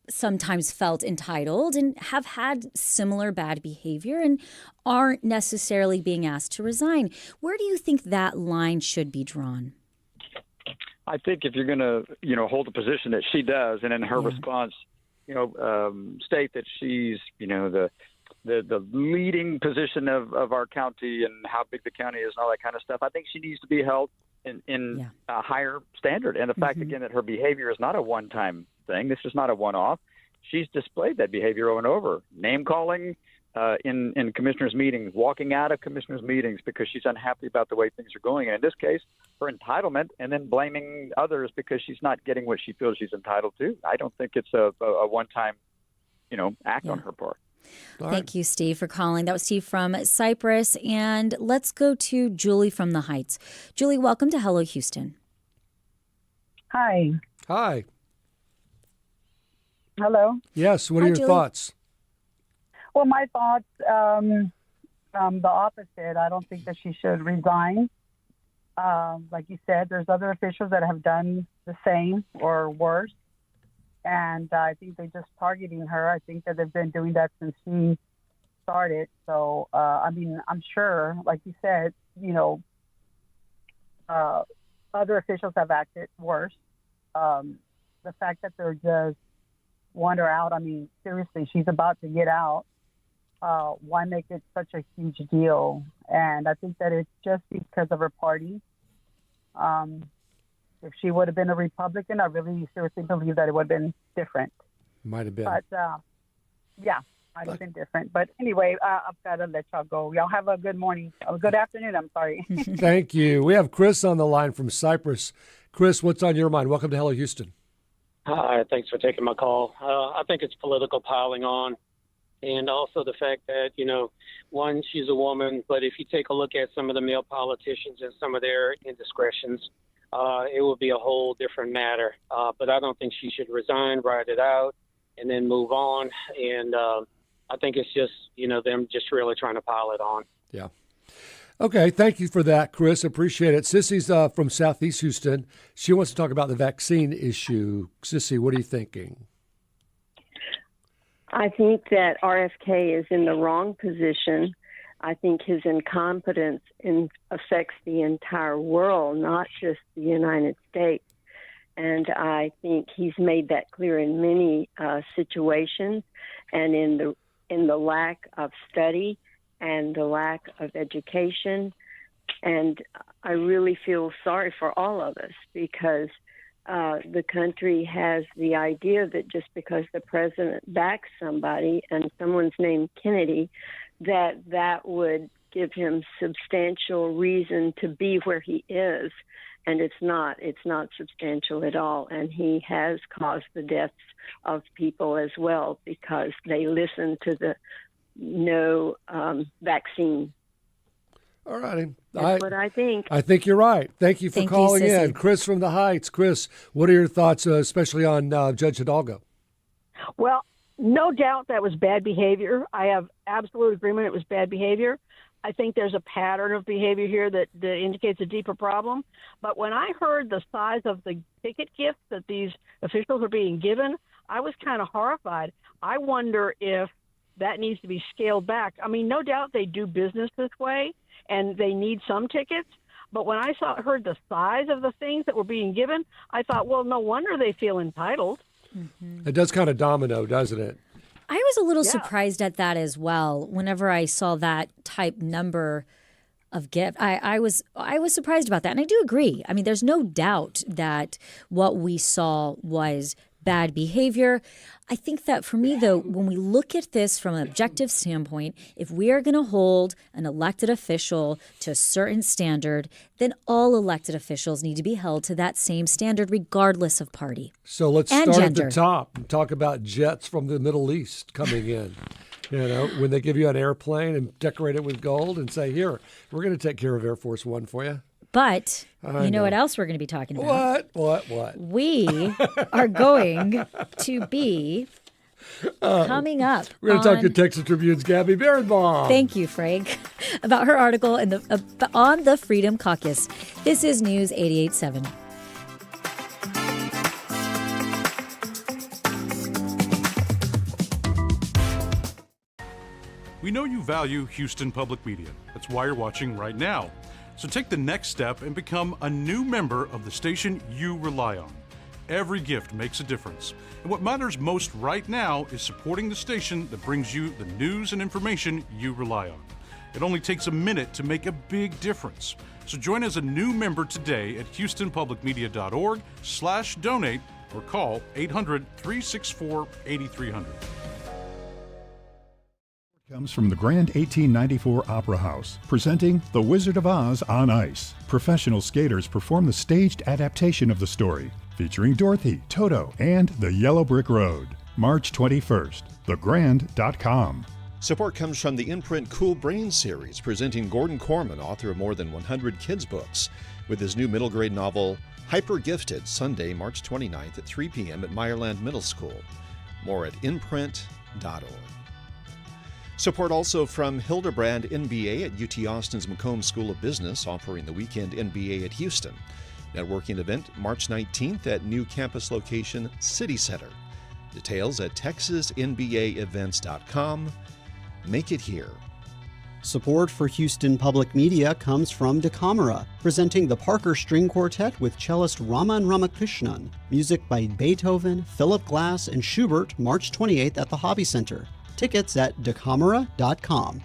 sometimes felt entitled and have had similar bad behavior and aren't necessarily being asked to resign. Where do you think that line should be drawn? I think if you're going to, hold a position that she does, and in her response, state that she's, the leading position of our county and how big the county is and all that kind of stuff, I think she needs to be held in a higher standard. And the fact, again, that her behavior is not a one-time thing. This is not a one-off. She's displayed that behavior over and over. Name-calling in commissioners' meetings, walking out of commissioners' meetings because she's unhappy about the way things are going. And in this case, her entitlement, and then blaming others because she's not getting what she feels she's entitled to. I don't think it's a one-time, act on her part. Thank you, Steve, for calling. That was Steve from Cypress. And let's go to Julie from the Heights. Julie, welcome to Hello Houston. Hi. Hi. Hello. Yes, what are your thoughts? Well, my thoughts, the opposite. I don't think that she should resign. Like you said, there's other officials that have done the same or worse. And I think they're just targeting her. I think that they've been doing that since she started. So, I'm sure, like you said, other officials have acted worse. The fact that they're just want her out, seriously, she's about to get out. Why make it such a huge deal? And I think that it's just because of her party. If she would have been a Republican, I really seriously believe that it would have been different. Might have been. But, might have been different. But anyway, I've got to let y'all go. Y'all have a good morning. A good afternoon, I'm sorry. Thank you. We have Chris on the line from Cypress. Chris, what's on your mind? Welcome to Hello Houston. Hi, thanks for taking my call. I think it's political piling on. And also the fact that, one, she's a woman, but if you take a look at some of the male politicians and some of their indiscretions, it will be a whole different matter. But I don't think she should resign, ride it out, and then move on. And I think it's just, them just really trying to pile it on. Yeah. Okay, thank you for that, Chris. Appreciate it. Sissy's from Southeast Houston. She wants to talk about the vaccine issue. Sissy, what are you thinking? I think that RFK is in the wrong position. I think his incompetence affects the entire world, not just the United States. And I think he's made that clear in many situations, and in the lack of study and the lack of education. And I really feel sorry for all of us because the country has the idea that just because the president backs somebody and someone's named Kennedy, that would give him substantial reason to be where he is. And it's not substantial at all. And he has caused the deaths of people as well because they listen to the no vaccine. All righty. That's what I think. I think you're right. Thank you for calling in. Chris from the Heights. Chris, what are your thoughts, especially on Judge Hidalgo? Well, no doubt that was bad behavior. I have absolute agreement it was bad behavior. I think there's a pattern of behavior here that indicates a deeper problem. But when I heard the size of the ticket gifts that these officials are being given, I was kind of horrified. I wonder if that needs to be scaled back. I mean, no doubt they do business this way, and they need some tickets. But when I heard the size of the things that were being given, I thought, well, no wonder they feel entitled. It does kind of domino, doesn't it? I was a little surprised at that as well. Whenever I saw that type number of gift, I was surprised about that. And I do agree. I mean, there's no doubt that what we saw was bad behavior. I think that for me, though, when we look at this from an objective standpoint, if we are going to hold an elected official to a certain standard, then all elected officials need to be held to that same standard, regardless of party. So let's and start gender. at the top and talk about jets from the Middle East coming in. You know, when they give you an airplane and decorate it with gold and say, here, we're going to take care of Air Force One for you. But you know what else we're going to be talking about? What? We are going to be coming up. We're going to talk to Texas Tribune's Gabby Birenbaum. Thank you, Frank, about her article on the Freedom Caucus. This is News 88.7. We know you value Houston Public Media. That's why you're watching right now. So take the next step and become a new member of the station you rely on. Every gift makes a difference. And what matters most right now is supporting the station that brings you the news and information you rely on. It only takes a minute to make a big difference. So join as a new member today at houstonpublicmedia.org/donate or call 800-364-8300. Comes from the Grand 1894 Opera House, presenting The Wizard of Oz on Ice. Professional skaters perform the staged adaptation of the story, featuring Dorothy, Toto, and the Yellow Brick Road. March 21st, thegrand.com. Support comes from the imprint Cool Brain series, presenting Gordon Corman, author of more than 100 kids' books, with his new middle grade novel, Hyper Gifted, Sunday, March 29th at 3 p.m. at Meyerland Middle School. More at imprint.org. Support also from Hildebrand MBA at UT Austin's McCombs School of Business, offering the weekend MBA at Houston. Networking event March 19th at new campus location City Center. Details at texasnbaevents.com. Make it here. Support for Houston Public Media comes from DeCamera, presenting the Parker String Quartet with cellist Raman Ramakrishnan. Music by Beethoven, Philip Glass, and Schubert, March 28th at the Hobby Center. Tickets at decamera.com.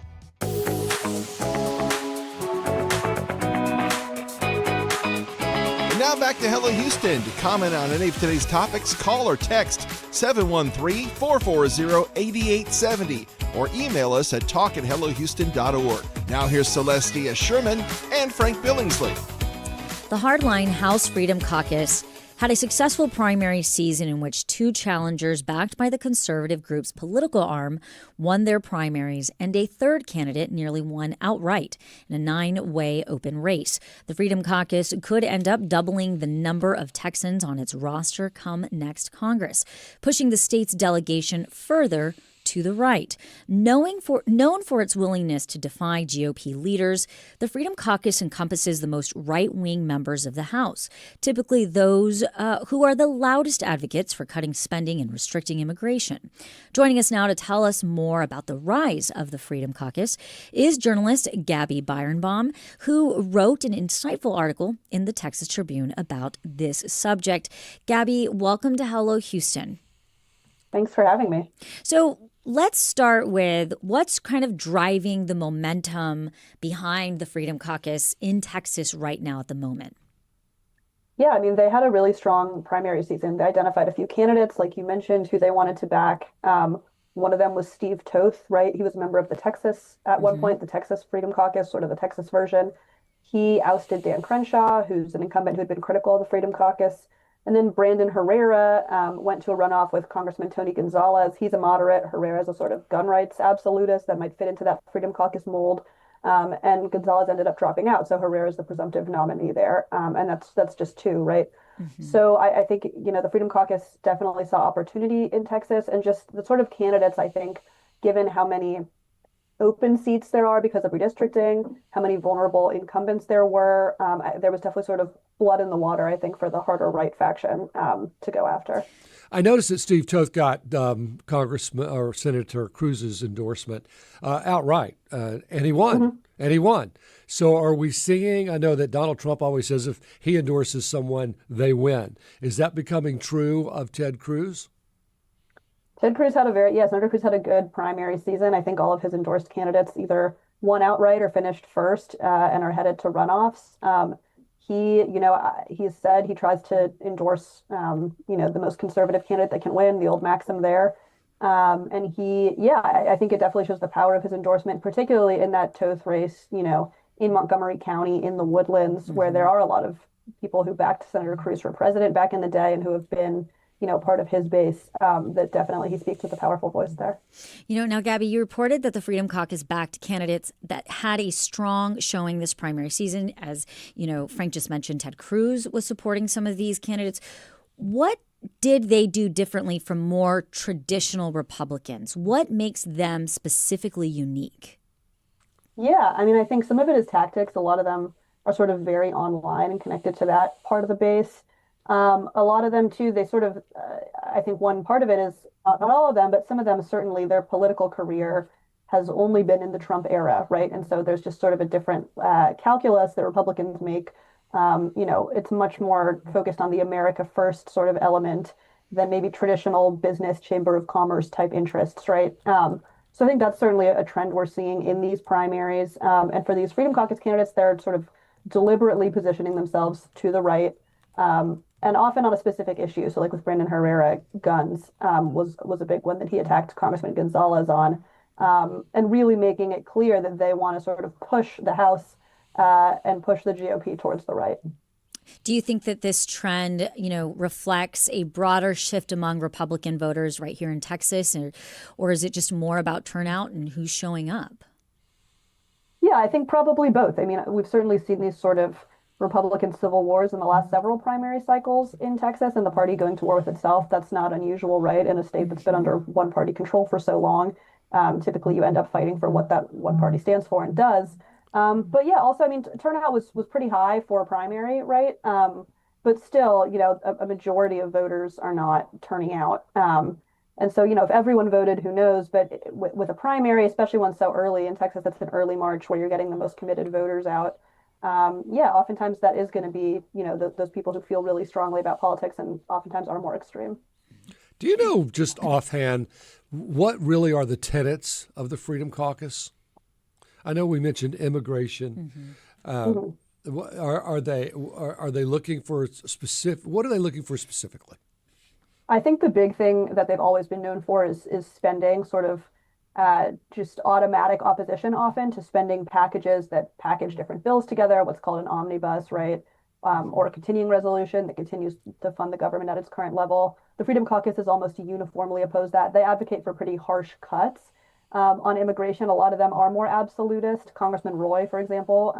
Now back to Hello Houston. To comment on any of today's topics, call or text 713-440-8870 or email us at talk@hellohouston.org. Now here's Celestia Sherman and Frank Billingsley. The hardline House Freedom Caucus had a successful primary season in which two challengers backed by the conservative group's political arm won their primaries, and a third candidate nearly won outright in a 9-way open race. The Freedom Caucus could end up doubling the number of Texans on its roster come next Congress, pushing the state's delegation further to the right. Known for its willingness to defy GOP leaders, the Freedom Caucus encompasses the most right-wing members of the House, typically those who are the loudest advocates for cutting spending and restricting immigration. Joining us now to tell us more about the rise of the Freedom Caucus is journalist Gabby Birenbaum, who wrote an insightful article in the Texas Tribune about this subject. Gabby, welcome to Hello Houston. Thanks for having me. So let's start with what's kind of driving the momentum behind the Freedom Caucus in Texas right now at the moment. Yeah, I mean, they had a really strong primary season. They identified a few candidates, like you mentioned, who they wanted to back. One of them was Steve Toth, right? He was a member of the Texas, at one point, the Texas Freedom Caucus, sort of the Texas version. He ousted Dan Crenshaw, who's an incumbent who had been critical of the Freedom Caucus. And then Brandon Herrera went to a runoff with Congressman Tony Gonzalez. He's a moderate. Herrera is a sort of gun rights absolutist that might fit into that Freedom Caucus mold. And Gonzalez ended up dropping out. So Herrera is the presumptive nominee there. And that's just two, right? So I think, the Freedom Caucus definitely saw opportunity in Texas, and just the sort of candidates, I think, given how many open seats there are because of redistricting, how many vulnerable incumbents there were, there was definitely sort of blood in the water, I think, for the harder right faction to go after. I noticed that Steve Toth got Congressman or Senator Cruz's endorsement outright, and he won. And he won. So are we seeing, I know that Donald Trump always says if he endorses someone, they win. Is that becoming true of Ted Cruz? Ted Cruz had Senator Cruz had a good primary season. I think all of his endorsed candidates either won outright or finished first and are headed to runoffs. He said he tries to endorse, the most conservative candidate that can win, the old maxim there. I think it definitely shows the power of his endorsement, particularly in that Toth race, in Montgomery County, in the Woodlands, where there are a lot of people who backed Senator Cruz for president back in the day and who have been, part of his base, that definitely he speaks with a powerful voice there. Now, Gabby, you reported that the Freedom Caucus backed candidates that had a strong showing this primary season. As, Frank just mentioned, Ted Cruz was supporting some of these candidates. What did they do differently from more traditional Republicans? What makes them specifically unique? Yeah, I mean, I think some of it is tactics. A lot of them are sort of very online and connected to that part of the base. A lot of them, too, they sort of, I think one part of it is, not all of them, but some of them, certainly their political career has only been in the Trump era, right? And so there's just sort of a different calculus that Republicans make. It's much more focused on the America First sort of element than maybe traditional business chamber of commerce type interests, right? So I think that's certainly a trend we're seeing in these primaries. And for these Freedom Caucus candidates, they're sort of deliberately positioning themselves to the right, and often on a specific issue. So like with Brandon Herrera, guns was a big one that he attacked Congressman Gonzalez on, and really making it clear that they want to sort of push the House and push the GOP towards the right. Do you think that this trend, reflects a broader shift among Republican voters right here in Texas, or is it just more about turnout and who's showing up? Yeah, I think probably both. I mean, we've certainly seen these sort of Republican civil wars in the last several primary cycles in Texas, and the party going to war with itself. That's not unusual, right? In a state that's been under one party control for so long, typically you end up fighting for what that one party stands for and does. But yeah, also, I mean, turnout was pretty high for a primary, right? But still, a majority of voters are not turning out. And so, if everyone voted, who knows? But with a primary, especially one so early in Texas, it's an early March where you're getting the most committed voters out. Oftentimes that is going to be, those people who feel really strongly about politics and oftentimes are more extreme. Do you know, just offhand, what really are the tenets of the Freedom Caucus? I know we mentioned immigration. Are they looking for specific? What are they looking for specifically? I think the big thing that they've always been known for is spending, sort of just automatic opposition often to spending packages that package different bills together, what's called an omnibus, right? Or a continuing resolution that continues to fund the government at its current level. The Freedom Caucus has almost uniformly opposed that. They advocate for pretty harsh cuts on immigration. A lot of them are more absolutist. Congressman Roy, for example,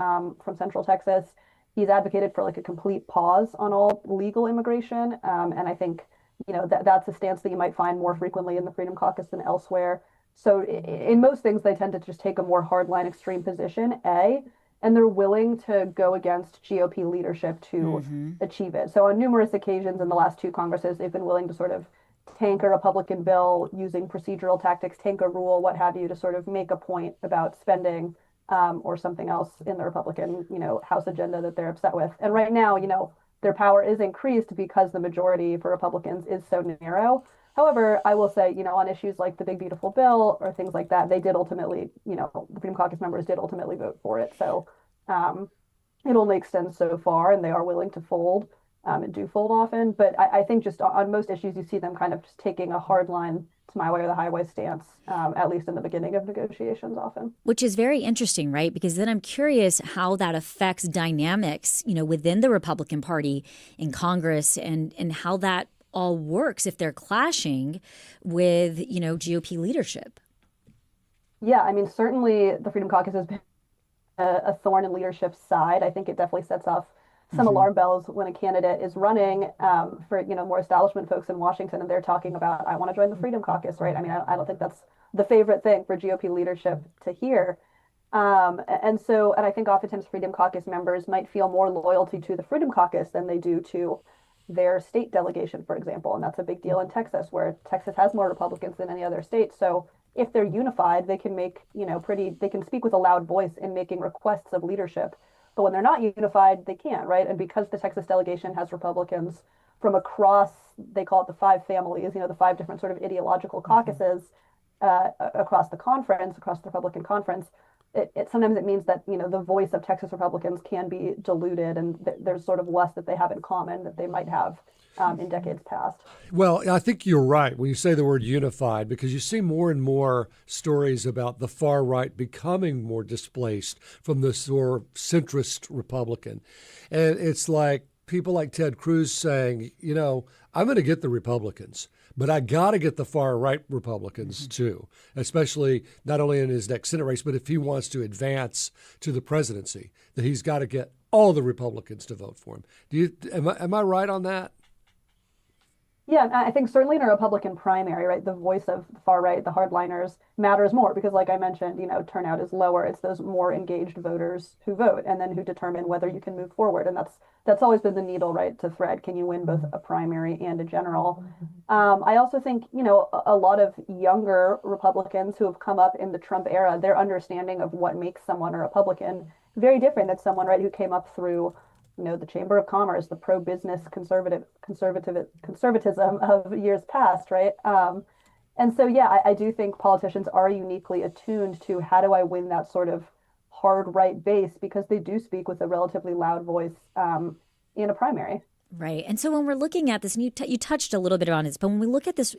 from Central Texas, he's advocated for like a complete pause on all legal immigration. And I think, that's a stance that you might find more frequently in the Freedom Caucus than elsewhere. So in most things, they tend to just take a more hardline extreme position, and they're willing to go against GOP leadership to achieve it. So on numerous occasions in the last two Congresses, they've been willing to sort of tank a Republican bill using procedural tactics, tank a rule, what have you, to sort of make a point about spending or something else in the Republican, House agenda that they're upset with. And right now, their power is increased because the majority for Republicans is so narrow. However, I will say, on issues like the Big Beautiful Bill or things like that, they did ultimately, the Freedom Caucus members did ultimately vote for it. So it only extends so far, and they are willing to fold and do fold often. But I think just on most issues, you see them kind of just taking a hard line, it's my way or the highway stance, at least in the beginning of negotiations often. Which is very interesting, right? Because then I'm curious how that affects dynamics, within the Republican Party in Congress and how that all works if they're clashing with, GOP leadership. Yeah, I mean, certainly the Freedom Caucus has been a thorn in leadership's side. I think it definitely sets off some alarm bells when a candidate is running for, more establishment folks in Washington, and they're talking about, I want to join the Freedom Caucus, right? I mean, I don't think that's the favorite thing for GOP leadership to hear. And I think oftentimes Freedom Caucus members might feel more loyalty to the Freedom Caucus than they do to their state delegation, for example. And that's a big deal in Texas, where Texas has more Republicans than any other state. So if they're unified, they can make, they can speak with a loud voice in making requests of leadership. But when they're not unified, they can't, right? And because the Texas delegation has Republicans from across, they call it the five families, the five different sort of ideological caucuses across the conference, across the Republican conference, it sometimes it means that, the voice of Texas Republicans can be diluted, and there's sort of less that they have in common that they might have in decades past. Well, I think you're right when you say the word unified, because you see more and more stories about the far right becoming more displaced from the sort of centrist Republican. And it's like people like Ted Cruz saying, I'm going to get the Republicans, but I got to get the far right Republicans too, especially not only in his next Senate race, but if he wants to advance to the presidency, that he's got to get all the Republicans to vote for him. Am I right on that? Yeah, I think certainly in a Republican primary, right, the voice of the far right, the hardliners, matters more because, like I mentioned, turnout is lower. It's those more engaged voters who vote and then who determine whether you can move forward. And that's always been the needle, right, to thread. Can you win both a primary and a general? I also think, a lot of younger Republicans who have come up in the Trump era, their understanding of what makes someone a Republican very different than someone, right, who came up through the Chamber of Commerce, the pro-business conservatism of years past, right? And so, yeah, I do think politicians are uniquely attuned to how do I win that sort of hard right base, because they do speak with a relatively loud voice in a primary. Right. And so when we're looking at this, and you touched a little bit on this, but when we look at this,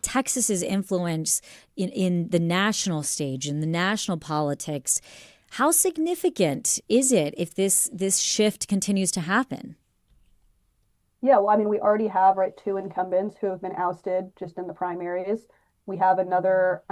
Texas's influence in the national stage, in the national politics, how significant is it if this shift continues to happen? Yeah, well, I mean, we already have, right, 2 incumbents who have been ousted just in the primaries. We have another,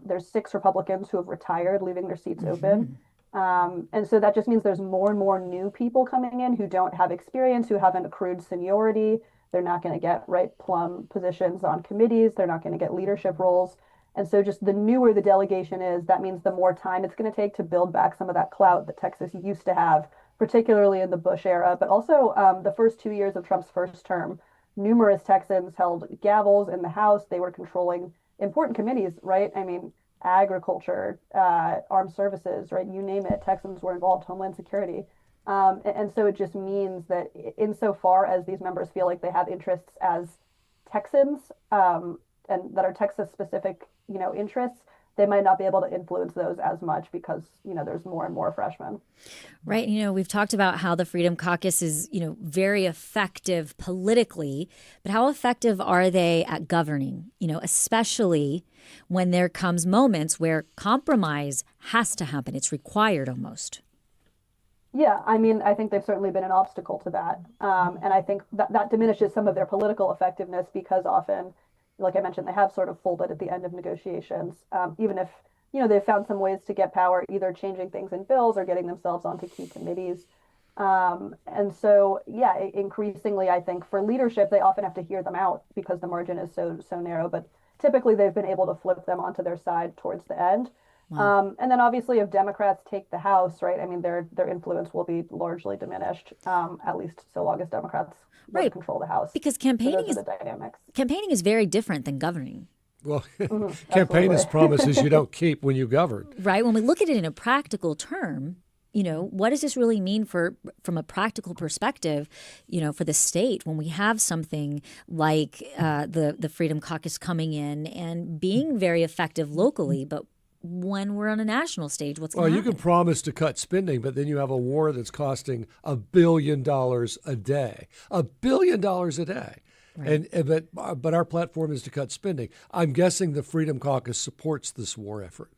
there's 6 Republicans who have retired, leaving their seats open. And so that just means there's more and more new people coming in who don't have experience, who haven't accrued seniority. They're not going to get, right, plum positions on committees. They're not going to get leadership roles. And so just the newer the delegation is, that means the more time it's going to take to build back some of that clout that Texas used to have, particularly in the Bush era, but also the first 2 years of Trump's first term. Numerous Texans held gavels in the House. They were controlling important committees, right? I mean, agriculture, armed services, right? You name it, Texans were involved, Homeland Security. And so it just means that insofar as these members feel like they have interests as Texans and that are Texas-specific, interests, they might not be able to influence those as much because, there's more and more freshmen. Right. We've talked about how the Freedom Caucus is, very effective politically, but how effective are they at governing, especially when there comes moments where compromise has to happen. It's required almost. Yeah, I mean, I think they've certainly been an obstacle to that. And I think that diminishes some of their political effectiveness because often, like I mentioned, they have sort of folded at the end of negotiations, even if, they've found some ways to get power, either changing things in bills or getting themselves onto key committees. And so, yeah, increasingly, I think for leadership, they often have to hear them out because the margin is so narrow. But typically, they've been able to flip them onto their side towards the end. Wow. And then obviously, if Democrats take the House, right, I mean, their influence will be largely diminished, at least so long as Democrats control the House. Because campaigning is very different than governing. Well, campaign is promises you don't keep when you govern. Right. When we look at it in a practical term, what does this really mean from a practical perspective, for the state when we have something like the Freedom Caucus coming in and being very effective locally, but when we're on a national stage, what's going to happen? You can promise to cut spending, but then you have a war that's costing $1 billion a day. $1 billion a day. Right. But our platform is to cut spending. I'm guessing the Freedom Caucus supports this war effort.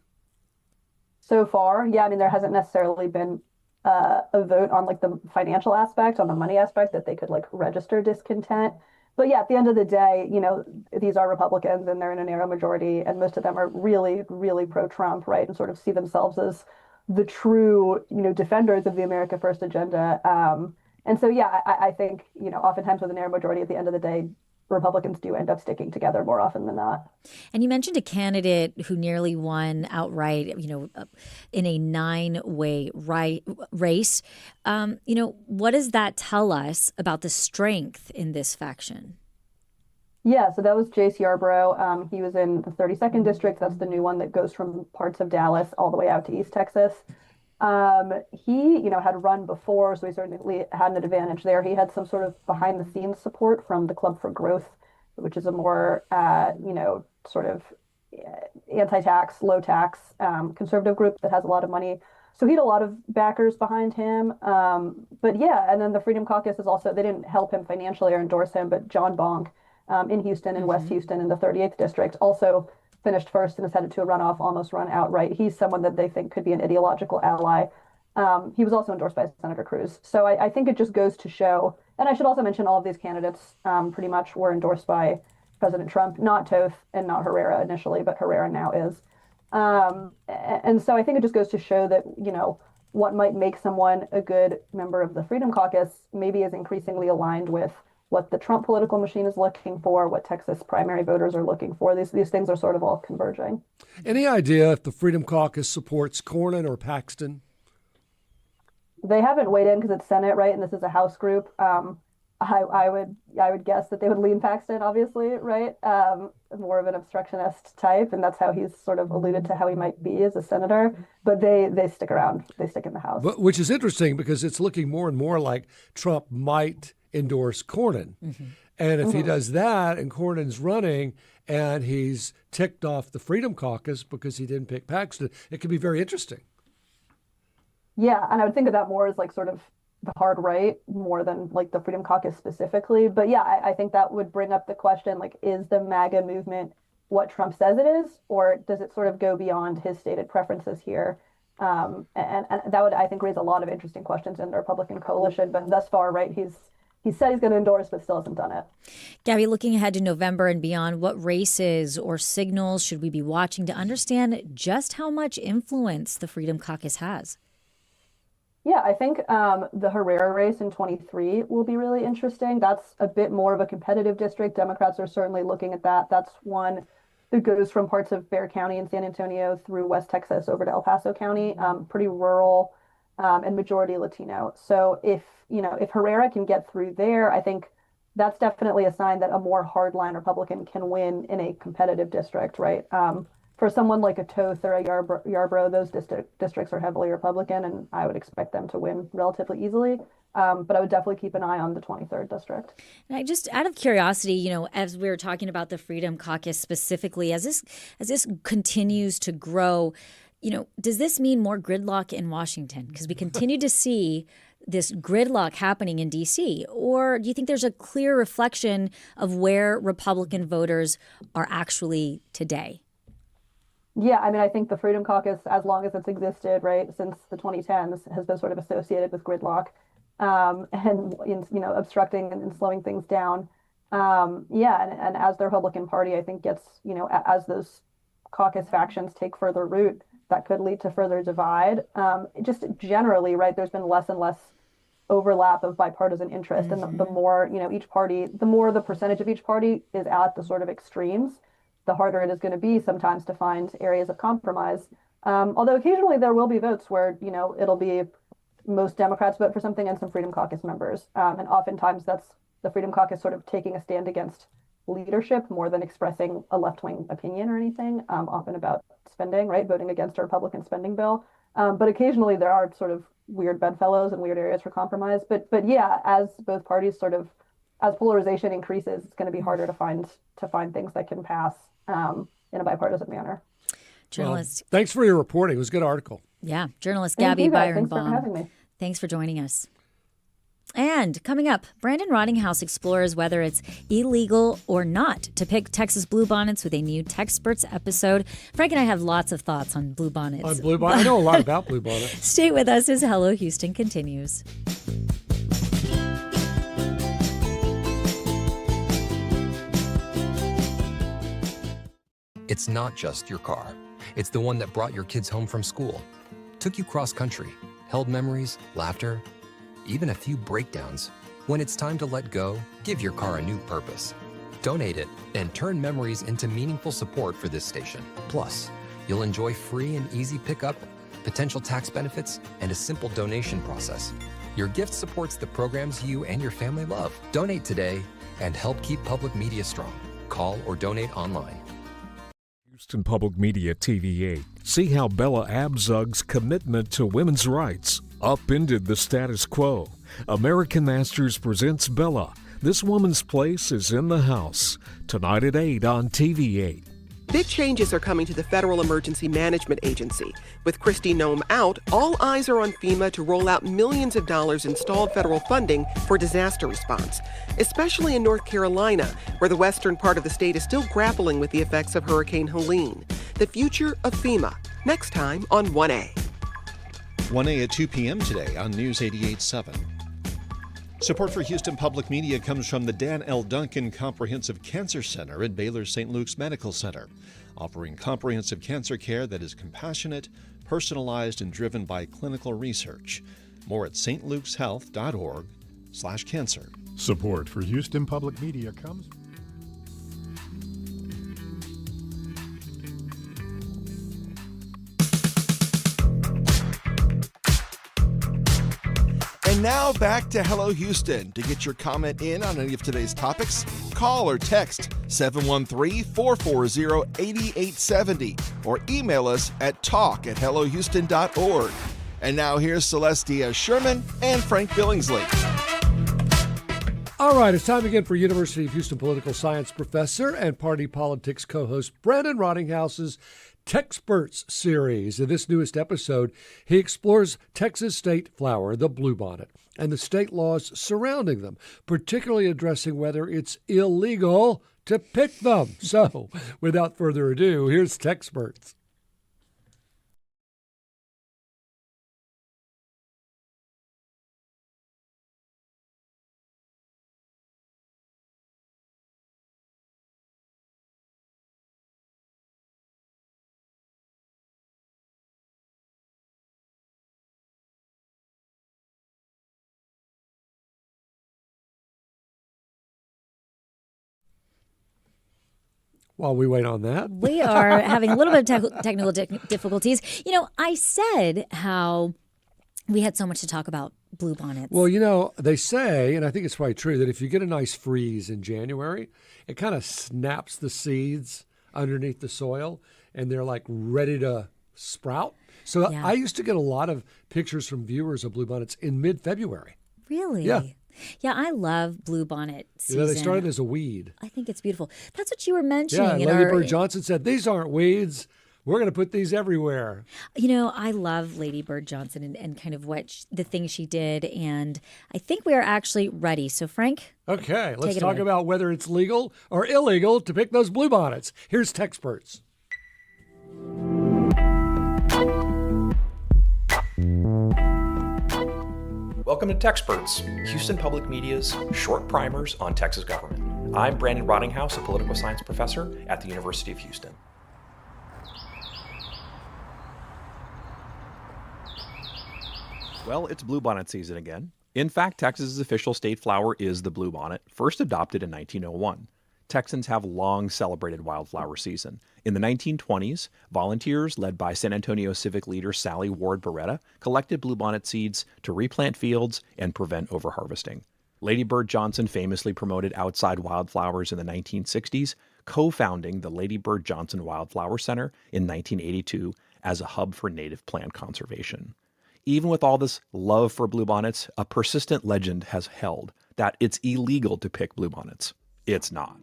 So far, yeah. I mean, there hasn't necessarily been a vote on like the financial aspect, on the money aspect, that they could like register discontent. But yeah, at the end of the day, these are Republicans and they're in a narrow majority, and most of them are really, really pro-Trump, right? And sort of see themselves as the true, defenders of the America First agenda. And so, yeah, I think, oftentimes with a narrow majority, at the end of the day, Republicans do end up sticking together more often than not. And you mentioned a candidate who nearly won outright, in a 9-way race. What does that tell us about the strength in this faction? Yeah, so that was Jace Yarborough. He was in the 32nd district. That's the new one that goes from parts of Dallas all the way out to East Texas. He, had run before, so he certainly had an advantage there. He had some sort of behind-the-scenes support from the Club for Growth, which is a more, sort of anti-tax, low-tax conservative group that has a lot of money. So he had a lot of backers behind him. But yeah, and then the Freedom Caucus is also, they didn't help him financially or endorse him, but John Bonk in Houston and West Houston in the 38th district also finished first and is headed to a runoff, almost run outright. He's someone that they think could be an ideological ally. He was also endorsed by Senator Cruz. So I think it just goes to show, and I should also mention all of these candidates pretty much were endorsed by President Trump, not Toth and not Herrera initially, but Herrera now is. And so I think it just goes to show that, what might make someone a good member of the Freedom Caucus maybe is increasingly aligned with what the Trump political machine is looking for, what Texas primary voters are looking for. These things are sort of all converging. Any idea if the Freedom Caucus supports Cornyn or Paxton? They haven't weighed in because it's Senate, right? And this is a House group. I would guess that they would lean Paxton, obviously, right? More of an obstructionist type, and that's how he's sort of alluded to how he might be as a senator. But they stick around. They stick in the House. Which is interesting because it's looking more and more like Trump might endorse Cornyn. Mm-hmm. And if he does that and Cornyn's running and he's ticked off the Freedom Caucus because he didn't pick Paxton, it could be very interesting. Yeah, and I would think of that more as like sort of the hard right more than like the Freedom Caucus specifically. But yeah, I think that would bring up the question, like, is the MAGA movement what Trump says it is, or does it sort of go beyond his stated preferences here? And that would, I think, raise a lot of interesting questions in the Republican coalition. But thus far, right, he said he's going to endorse, but still hasn't done it. Gabby, looking ahead to November and beyond, what races or signals should we be watching to understand just how much influence the Freedom Caucus has? Yeah, I think the Herrera race in 23 will be really interesting. That's a bit more of a competitive district. Democrats are certainly looking at that. That's one that goes from parts of Bexar County and San Antonio through West Texas over to El Paso County, pretty rural and majority Latino. So if Herrera can get through there, I think that's definitely a sign that a more hardline Republican can win in a competitive district, right? For someone like a Toth or a Yarborough, those districts are heavily Republican, and I would expect them to win relatively easily. But I would definitely keep an eye on the 23rd district. And I just, out of curiosity, as we were talking about the Freedom Caucus specifically, as this continues to grow, does this mean more gridlock in Washington? Because we continue to see this gridlock happening in D.C., or do you think there's a clear reflection of where Republican voters are actually today? Yeah, I mean, I think the Freedom Caucus, as long as it's existed, right, since the 2010s, has been sort of associated with gridlock and obstructing and slowing things down. And as the Republican Party, I think gets, as those caucus factions take further root, that could lead to further divide. Just generally, right, there's been less and less overlap of bipartisan interest, and the more, each party, the more the percentage of each party is at the sort of extremes, the harder it is going to be sometimes to find areas of compromise. Although occasionally there will be votes where, it'll be most Democrats vote for something and some Freedom Caucus members. And oftentimes that's the Freedom Caucus sort of taking a stand against leadership more than expressing a left-wing opinion or anything, often about spending, right? Voting against a Republican spending bill. But occasionally there are sort of weird bedfellows and weird areas for compromise. But yeah, as both parties as polarization increases, it's going to be harder to find things that can pass in a bipartisan manner. Journalist. Well, thanks for your reporting. It was a good article. Yeah, journalist Gabby Birenbaum. Thanks for having me. Thanks for joining us. And coming up, Brandon Rottinghaus explores whether it's illegal or not to pick Texas bluebonnets with a new Texperts episode. Frank and I have lots of thoughts on bluebonnets. On bluebonnets? I know a lot about bluebonnets. Stay with us as Hello Houston continues. It's not just your car. It's the one that brought your kids home from school, took you cross-country, held memories, laughter, even a few breakdowns. When it's time to let go, give your car a new purpose. Donate it and turn memories into meaningful support for this station. Plus, you'll enjoy free and easy pickup, potential tax benefits, and a simple donation process. Your gift supports the programs you and your family love. Donate today and help keep public media strong. Call or donate online. Houston Public Media TV8. See how Bella Abzug's commitment to women's rights upended the status quo. American Masters presents Bella. This woman's place is in the house. Tonight at 8 on TV8. Big changes are coming to the Federal Emergency Management Agency. With Kristi Noem out, all eyes are on FEMA to roll out millions of dollars in stalled federal funding for disaster response, especially in North Carolina, where the western part of the state is still grappling with the effects of Hurricane Helene. The future of FEMA, next time on 1A. 1A at 2 p.m. today on News 88.7. Support for Houston Public Media comes from the Dan L. Duncan Comprehensive Cancer Center at Baylor St. Luke's Medical Center, offering comprehensive cancer care that is compassionate, personalized, and driven by clinical research. More at stlukeshealth.org/cancer. Support for Houston Public Media comes. And now back to Hello Houston. To get your comment in on any of today's topics, call or text 713-440-8870 or email us at talk@hellohouston.org. And now here's Celestia Sherman and Frank Billingsley. All right, it's time again for University of Houston political science professor and party politics co-host Brandon Rottinghaus's Texperts series. In this newest episode, he explores Texas state flower, the bluebonnet, and the state laws surrounding them, particularly addressing whether it's illegal to pick them. So, without further ado, here's Texperts. While we wait on that. We are having a little bit of technical difficulties. You know, I said how we had so much to talk about bluebonnets. Well, you know, they say, and I think it's probably true, that if you get a nice freeze in January, it kind of snaps the seeds underneath the soil, and they're like ready to sprout. So yeah. I used to get a lot of pictures from viewers of bluebonnets in mid-February. Really? Yeah. Yeah, I love bluebonnet season. You know, they started as a weed. I think it's beautiful. That's what you were mentioning. Yeah, Lady Bird Johnson said, these aren't weeds. We're going to put these everywhere. You know, I love Lady Bird Johnson and kind of the things she did. And I think we are actually ready. So, Frank. Okay, let's talk about whether it's legal or illegal to pick those bluebonnets. Here's Texperts. Welcome to Texperts, Houston Public Media's short primers on Texas government. I'm Brandon Rottinghaus, a political science professor at the University of Houston. Well, it's bluebonnet season again. In fact, Texas's official state flower is the bluebonnet, first adopted in 1901. Texans have long celebrated wildflower season. In the 1920s, volunteers led by San Antonio civic leader Sally Ward Beretta collected bluebonnet seeds to replant fields and prevent overharvesting. Lady Bird Johnson famously promoted outside wildflowers in the 1960s, co-founding the Lady Bird Johnson Wildflower Center in 1982 as a hub for native plant conservation. Even with all this love for bluebonnets, a persistent legend has held that it's illegal to pick bluebonnets. It's not.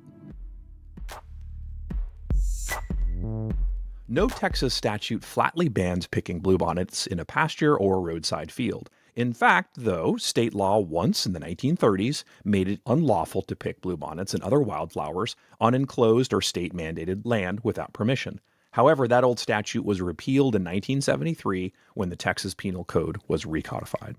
No Texas statute flatly bans picking bluebonnets in a pasture or roadside field. In fact, though, state law once in the 1930s made it unlawful to pick bluebonnets and other wildflowers on enclosed or state-mandated land without permission. However, that old statute was repealed in 1973 when the Texas Penal Code was recodified.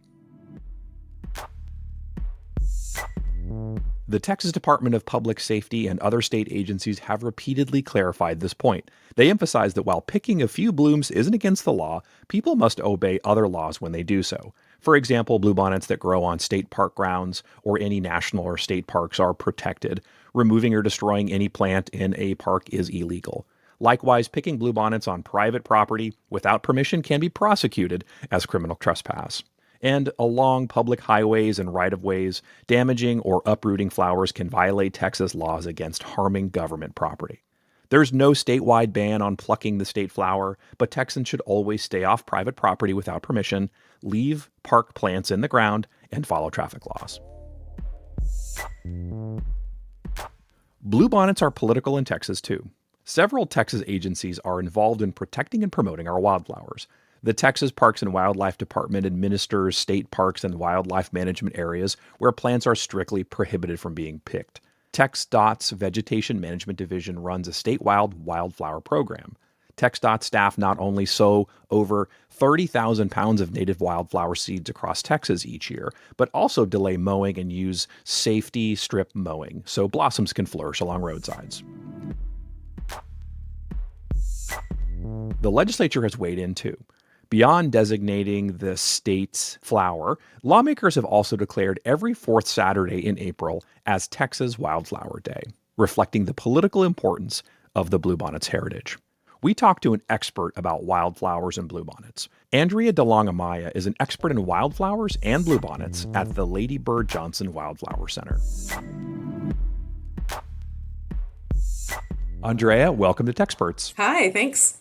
The Texas Department of Public Safety and other state agencies have repeatedly clarified this point. They emphasize that while picking a few blooms isn't against the law, people must obey other laws when they do so. For example, bluebonnets that grow on state park grounds or any national or state parks are protected. Removing or destroying any plant in a park is illegal. Likewise, picking bluebonnets on private property without permission can be prosecuted as criminal trespass. And along public highways and right-of-ways, damaging or uprooting flowers can violate Texas laws against harming government property. There's no statewide ban on plucking the state flower, but Texans should always stay off private property without permission, leave park plants in the ground, and follow traffic laws. Bluebonnets are political in Texas, too. Several Texas agencies are involved in protecting and promoting our wildflowers. The Texas Parks and Wildlife Department administers state parks and wildlife management areas where plants are strictly prohibited from being picked. TxDOT's Vegetation Management Division runs a statewide wildflower program. TxDOT staff not only sow over 30,000 pounds of native wildflower seeds across Texas each year, but also delay mowing and use safety strip mowing so blossoms can flourish along roadsides. The legislature has weighed in too. Beyond designating the state's flower, lawmakers have also declared every fourth Saturday in April as Texas Wildflower Day, reflecting the political importance of the bluebonnet's heritage. We talked to an expert about wildflowers and bluebonnets. Andrea DeLongamaya is an expert in wildflowers and bluebonnets at the Lady Bird Johnson Wildflower Center. Andrea, welcome to Texperts. Hi, thanks.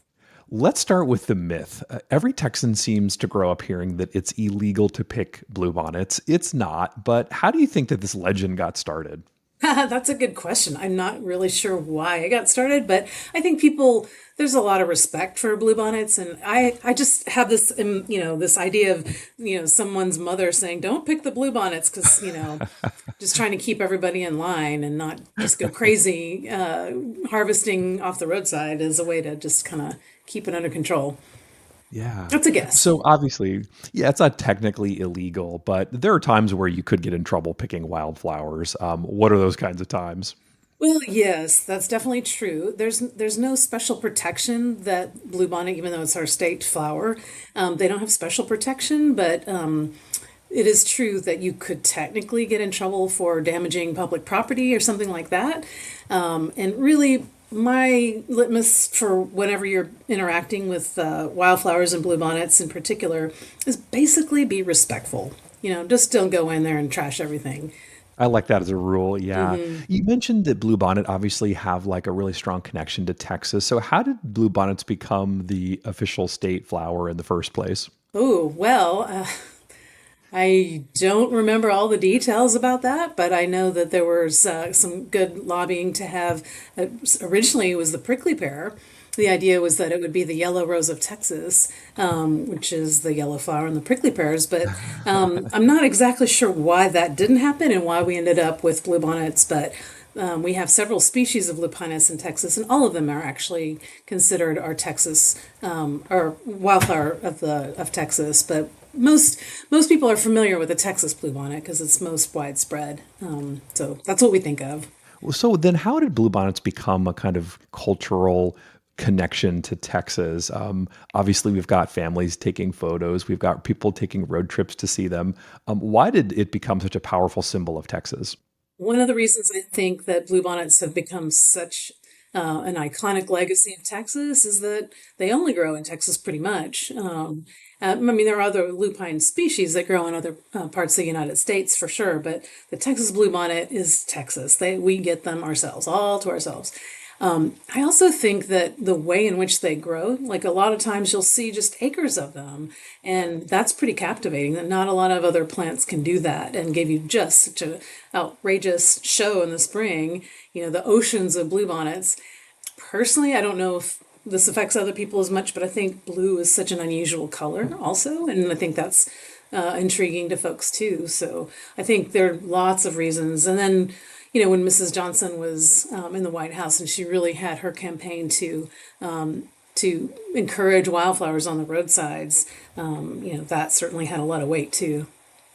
Let's start with the myth. Every Texan seems to grow up hearing that it's illegal to pick bluebonnets. It's not, but how do you think that this legend got started? That's a good question. I'm not really sure why it got started, but I think there's a lot of respect for bluebonnets, and I just have this, this idea of, someone's mother saying, don't pick the bluebonnets because, just trying to keep everybody in line and not just go crazy. Harvesting off the roadside is a way to just kind of keep it under control. Yeah. That's a guess. So obviously, it's not technically illegal, but there are times where you could get in trouble picking wildflowers. What are those kinds of times? Well, yes, that's definitely true. There's no special protection that bluebonnet, even though it's our state flower, they don't have special protection, but it is true that you could technically get in trouble for damaging public property or something like that. And really, my litmus for whenever you're interacting with wildflowers and bluebonnets in particular is basically be respectful. Just don't go in there and trash everything. I like that as a rule. Yeah. Mm-hmm. You mentioned that bluebonnet obviously have like a really strong connection to Texas. So how did bluebonnets become the official state flower in the first place? Oh, well, I don't remember all the details about that, but I know that there was some good lobbying to have. Originally, it was the prickly pear. The idea was that it would be the yellow rose of Texas, which is the yellow flower and the prickly pears. But I'm not exactly sure why that didn't happen and why we ended up with bluebonnets. But we have several species of lupinus in Texas, and all of them are actually considered our Texas, or wildflower of Texas. But most people are familiar with the Texas bluebonnet because it's most widespread. So that's what we think of. So then how did bluebonnets become a kind of cultural connection to Texas? Obviously, we've got families taking photos. We've got people taking road trips to see them. Why did it become such a powerful symbol of Texas? One of the reasons I think that bluebonnets have become such an iconic legacy of Texas is that they only grow in Texas pretty much. There are other lupine species that grow in other parts of the United States for sure, but the Texas bluebonnet is Texas. We get them ourselves, all to ourselves. I also think that the way in which they grow, like a lot of times you'll see just acres of them, and that's pretty captivating. That not a lot of other plants can do that and give you just such an outrageous show in the spring. The oceans of bluebonnets. Personally, I don't know if this affects other people as much, but I think blue is such an unusual color also, and I think that's intriguing to folks too. So I think there are lots of reasons. And then, when Mrs. Johnson was in the White House, and she really had her campaign to encourage wildflowers on the roadsides, that certainly had a lot of weight too.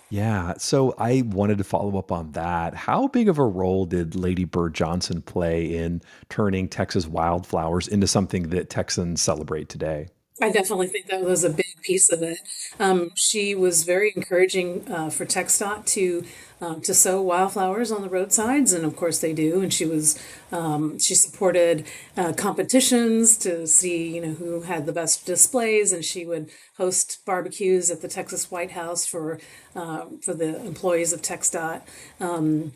Yeah, so I wanted to follow up on that. How big of a role did Lady Bird Johnson play in turning Texas wildflowers into something that Texans celebrate today? I definitely think that was a big piece of it. She was very encouraging for TxDOT to sow wildflowers on the roadsides, and of course they do. And she supported competitions to see who had the best displays, and she would host barbecues at the Texas White House for the employees of TxDOT. And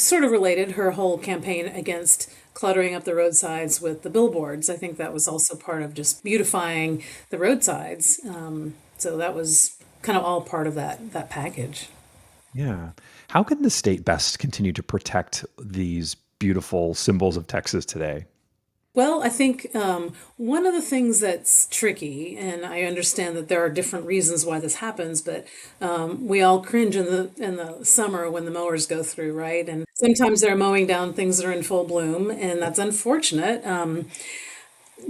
sort of related, her whole campaign against cluttering up the roadsides with the billboards. I think that was also part of just beautifying the roadsides. So that was kind of all part of that package. Yeah. How can the state best continue to protect these beautiful symbols of Texas today? Well, I think one of the things that's tricky, and I understand that there are different reasons why this happens, but we all cringe in the summer when the mowers go through, right? And sometimes they're mowing down things that are in full bloom, and that's unfortunate.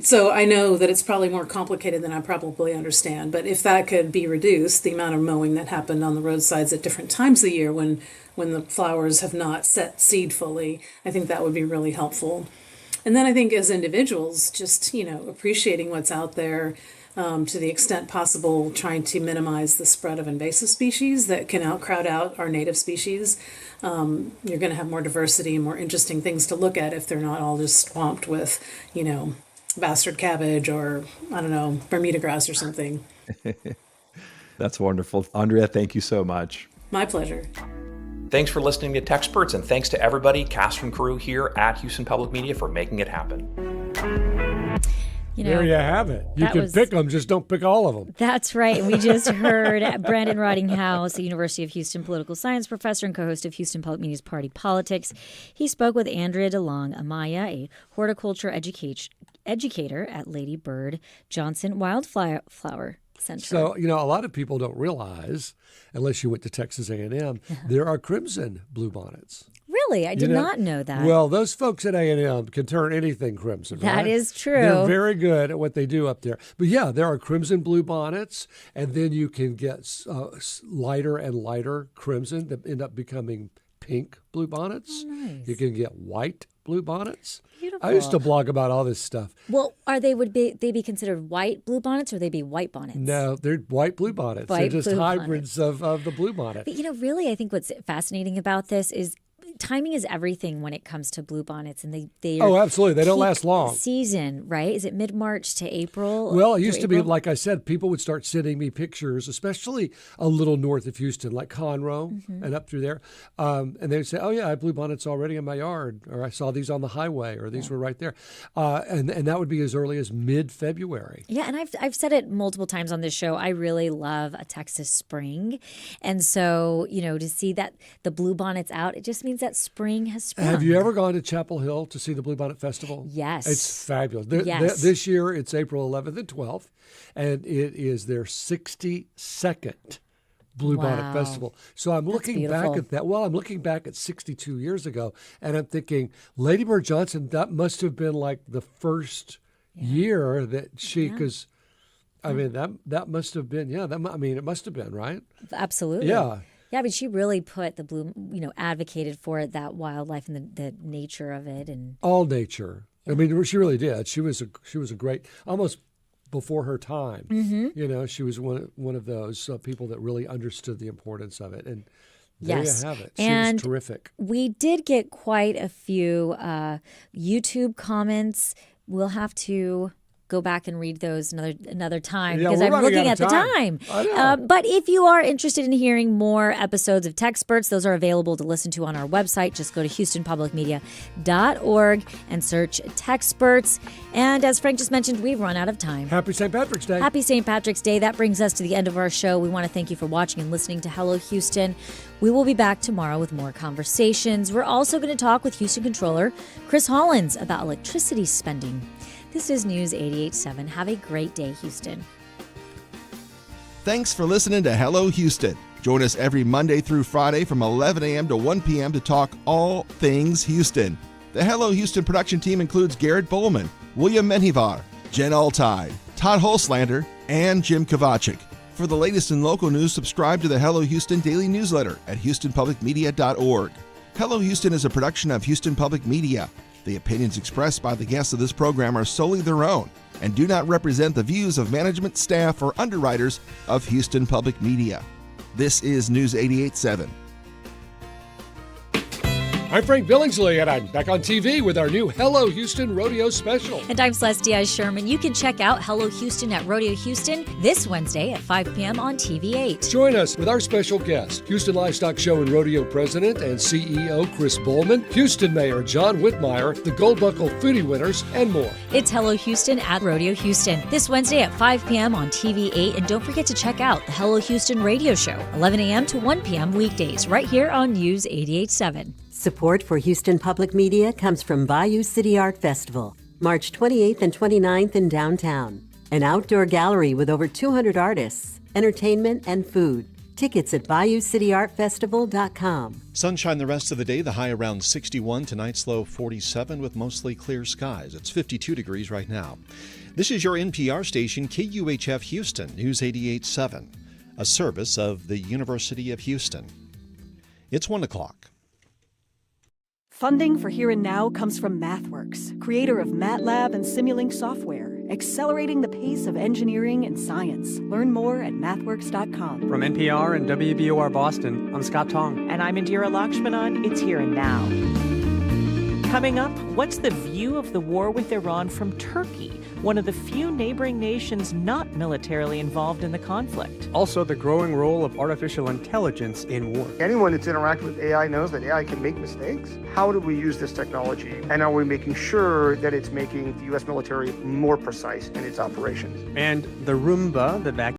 So I know that it's probably more complicated than I probably understand, but if that could be reduced, the amount of mowing that happened on the roadsides at different times of the year when the flowers have not set seed fully, I think that would be really helpful. And then I think as individuals, just, appreciating what's out there to the extent possible, trying to minimize the spread of invasive species that can crowd out our native species. You're going to have more diversity and more interesting things to look at if they're not all just swamped with, bastard cabbage or, I don't know, Bermuda grass or something. That's wonderful. Andrea, thank you so much. My pleasure. Thanks for listening to Texperts, and thanks to everybody, cast and crew here at Houston Public Media for making it happen. There you have it. You can pick them, just don't pick all of them. That's right. And we just heard Brandon Rottinghaus, a University of Houston political science professor and co-host of Houston Public Media's Party Politics. He spoke with Andrea DeLong Amaya, a horticulture educator at Lady Bird Johnson Wildflower Center. So, a lot of people don't realize, unless you went to Texas A&M, there are crimson bluebonnets. Really? I did not know that. Well, those folks at A&M can turn anything crimson, right? That is true. They're very good at what they do up there. But yeah, there are crimson bluebonnets, and then you can get lighter and lighter crimson that end up becoming pink bluebonnets. Oh, nice. You can get white bluebonnets. Beautiful. I used to blog about all this stuff. Well, would they be considered white bluebonnets, or they be white bonnets? No, they're white bluebonnets. They're just hybrids of the bluebonnet. But really, I think what's fascinating about this is timing is everything when it comes to bluebonnets, and they oh, absolutely, they don't last long. Season, right? Is it mid-March to April? Well, it used to be, like I said, people would start sending me pictures, especially a little north of Houston, like Conroe and up through there, and they would say, "Oh yeah, I have bluebonnets already in my yard," or "I saw these on the highway," or "These were right there," and that would be as early as mid-February. Yeah, and I've said it multiple times on this show. I really love a Texas spring, and so to see that the bluebonnets out, it just means that spring has sprung. Have you ever gone to Chapel Hill to see the Bluebonnet Festival? Yes. It's fabulous. Yes. This year, it's April 11th and 12th, and it is their 62nd Bluebonnet Festival. So I'm looking back at that. Well, I'm looking back at 62 years ago, and I'm thinking, Lady Bird Johnson, that must have been like the first year that she, because, I mean, that must have been, it must have been, right? Absolutely. Yeah. Yeah, but she really put the advocated for that wildlife and the nature of it, and all nature. Yeah. I mean, she really did. She was a great, almost before her time. Mm-hmm. She was one of those people that really understood the importance of it, and there you have it. She was terrific. We did get quite a few YouTube comments. We'll have to go back and read those another time Yeah, because we're I'm running looking out at the of time. time. I know. But if you are interested in hearing more episodes of Texperts, those are available to listen to on our website. Just go to HoustonPublicMedia.org and search Texperts. And as Frank just mentioned, we've run out of time. Happy St. Patrick's Day. Happy St. Patrick's Day. That brings us to the end of our show. We want to thank you for watching and listening to Hello Houston. We will be back tomorrow with more conversations. We're also going to talk with Houston Controller Chris Hollins about electricity spending. This is News 88.7. Have a great day, Houston. Thanks for listening to Hello Houston. Join us every Monday through Friday from 11 a.m. to 1 p.m. to talk all things Houston. The Hello Houston production team includes Garrett Bowman, William Menjivar, Jen Altide, Todd Holslander, and Jim Kovacic. For the latest in local news, subscribe to the Hello Houston daily newsletter at HoustonPublicMedia.org. Hello Houston is a production of Houston Public Media. The opinions expressed by the guests of this program are solely their own and do not represent the views of management, staff, or underwriters of Houston Public Media. This is News 88.7. I'm Frank Billingsley, and I'm back on TV with our new Hello Houston Rodeo special. And I'm Celeste Diaz-Sherman. You can check out Hello Houston at Rodeo Houston this Wednesday at 5 p.m. on TV8. Join us with our special guest, Houston Livestock Show and Rodeo President and CEO Chris Bowman, Houston Mayor John Whitmire, the Gold Buckle Foodie winners, and more. It's Hello Houston at Rodeo Houston this Wednesday at 5 p.m. on TV8. And don't forget to check out the Hello Houston radio show, 11 a.m. to 1 p.m. weekdays, right here on News 88.7. Support for Houston Public Media comes from Bayou City Art Festival, March 28th and 29th in downtown. An outdoor gallery with over 200 artists, entertainment, and food. Tickets at BayouCityArtFestival.com. Sunshine the rest of the day, the high around 61, tonight's low 47 with mostly clear skies. It's 52 degrees right now. This is your NPR station, KUHF Houston, News 88.7, a service of the University of Houston. It's 1 o'clock. Funding for Here and Now comes from MathWorks, creator of MATLAB and Simulink software, accelerating the pace of engineering and science. Learn more at mathworks.com. From NPR and WBOR Boston, I'm Scott Tong. And I'm Indira Lakshmanan. It's Here and Now. Coming up, what's the view of the war with Iran from Turkey, one of the few neighboring nations not militarily involved in the conflict? Also, the growing role of artificial intelligence in war. Anyone that's interacted with AI knows that AI can make mistakes. How do we use this technology? And are we making sure that it's making the U.S. military more precise in its operations? And the Roomba, the vacuum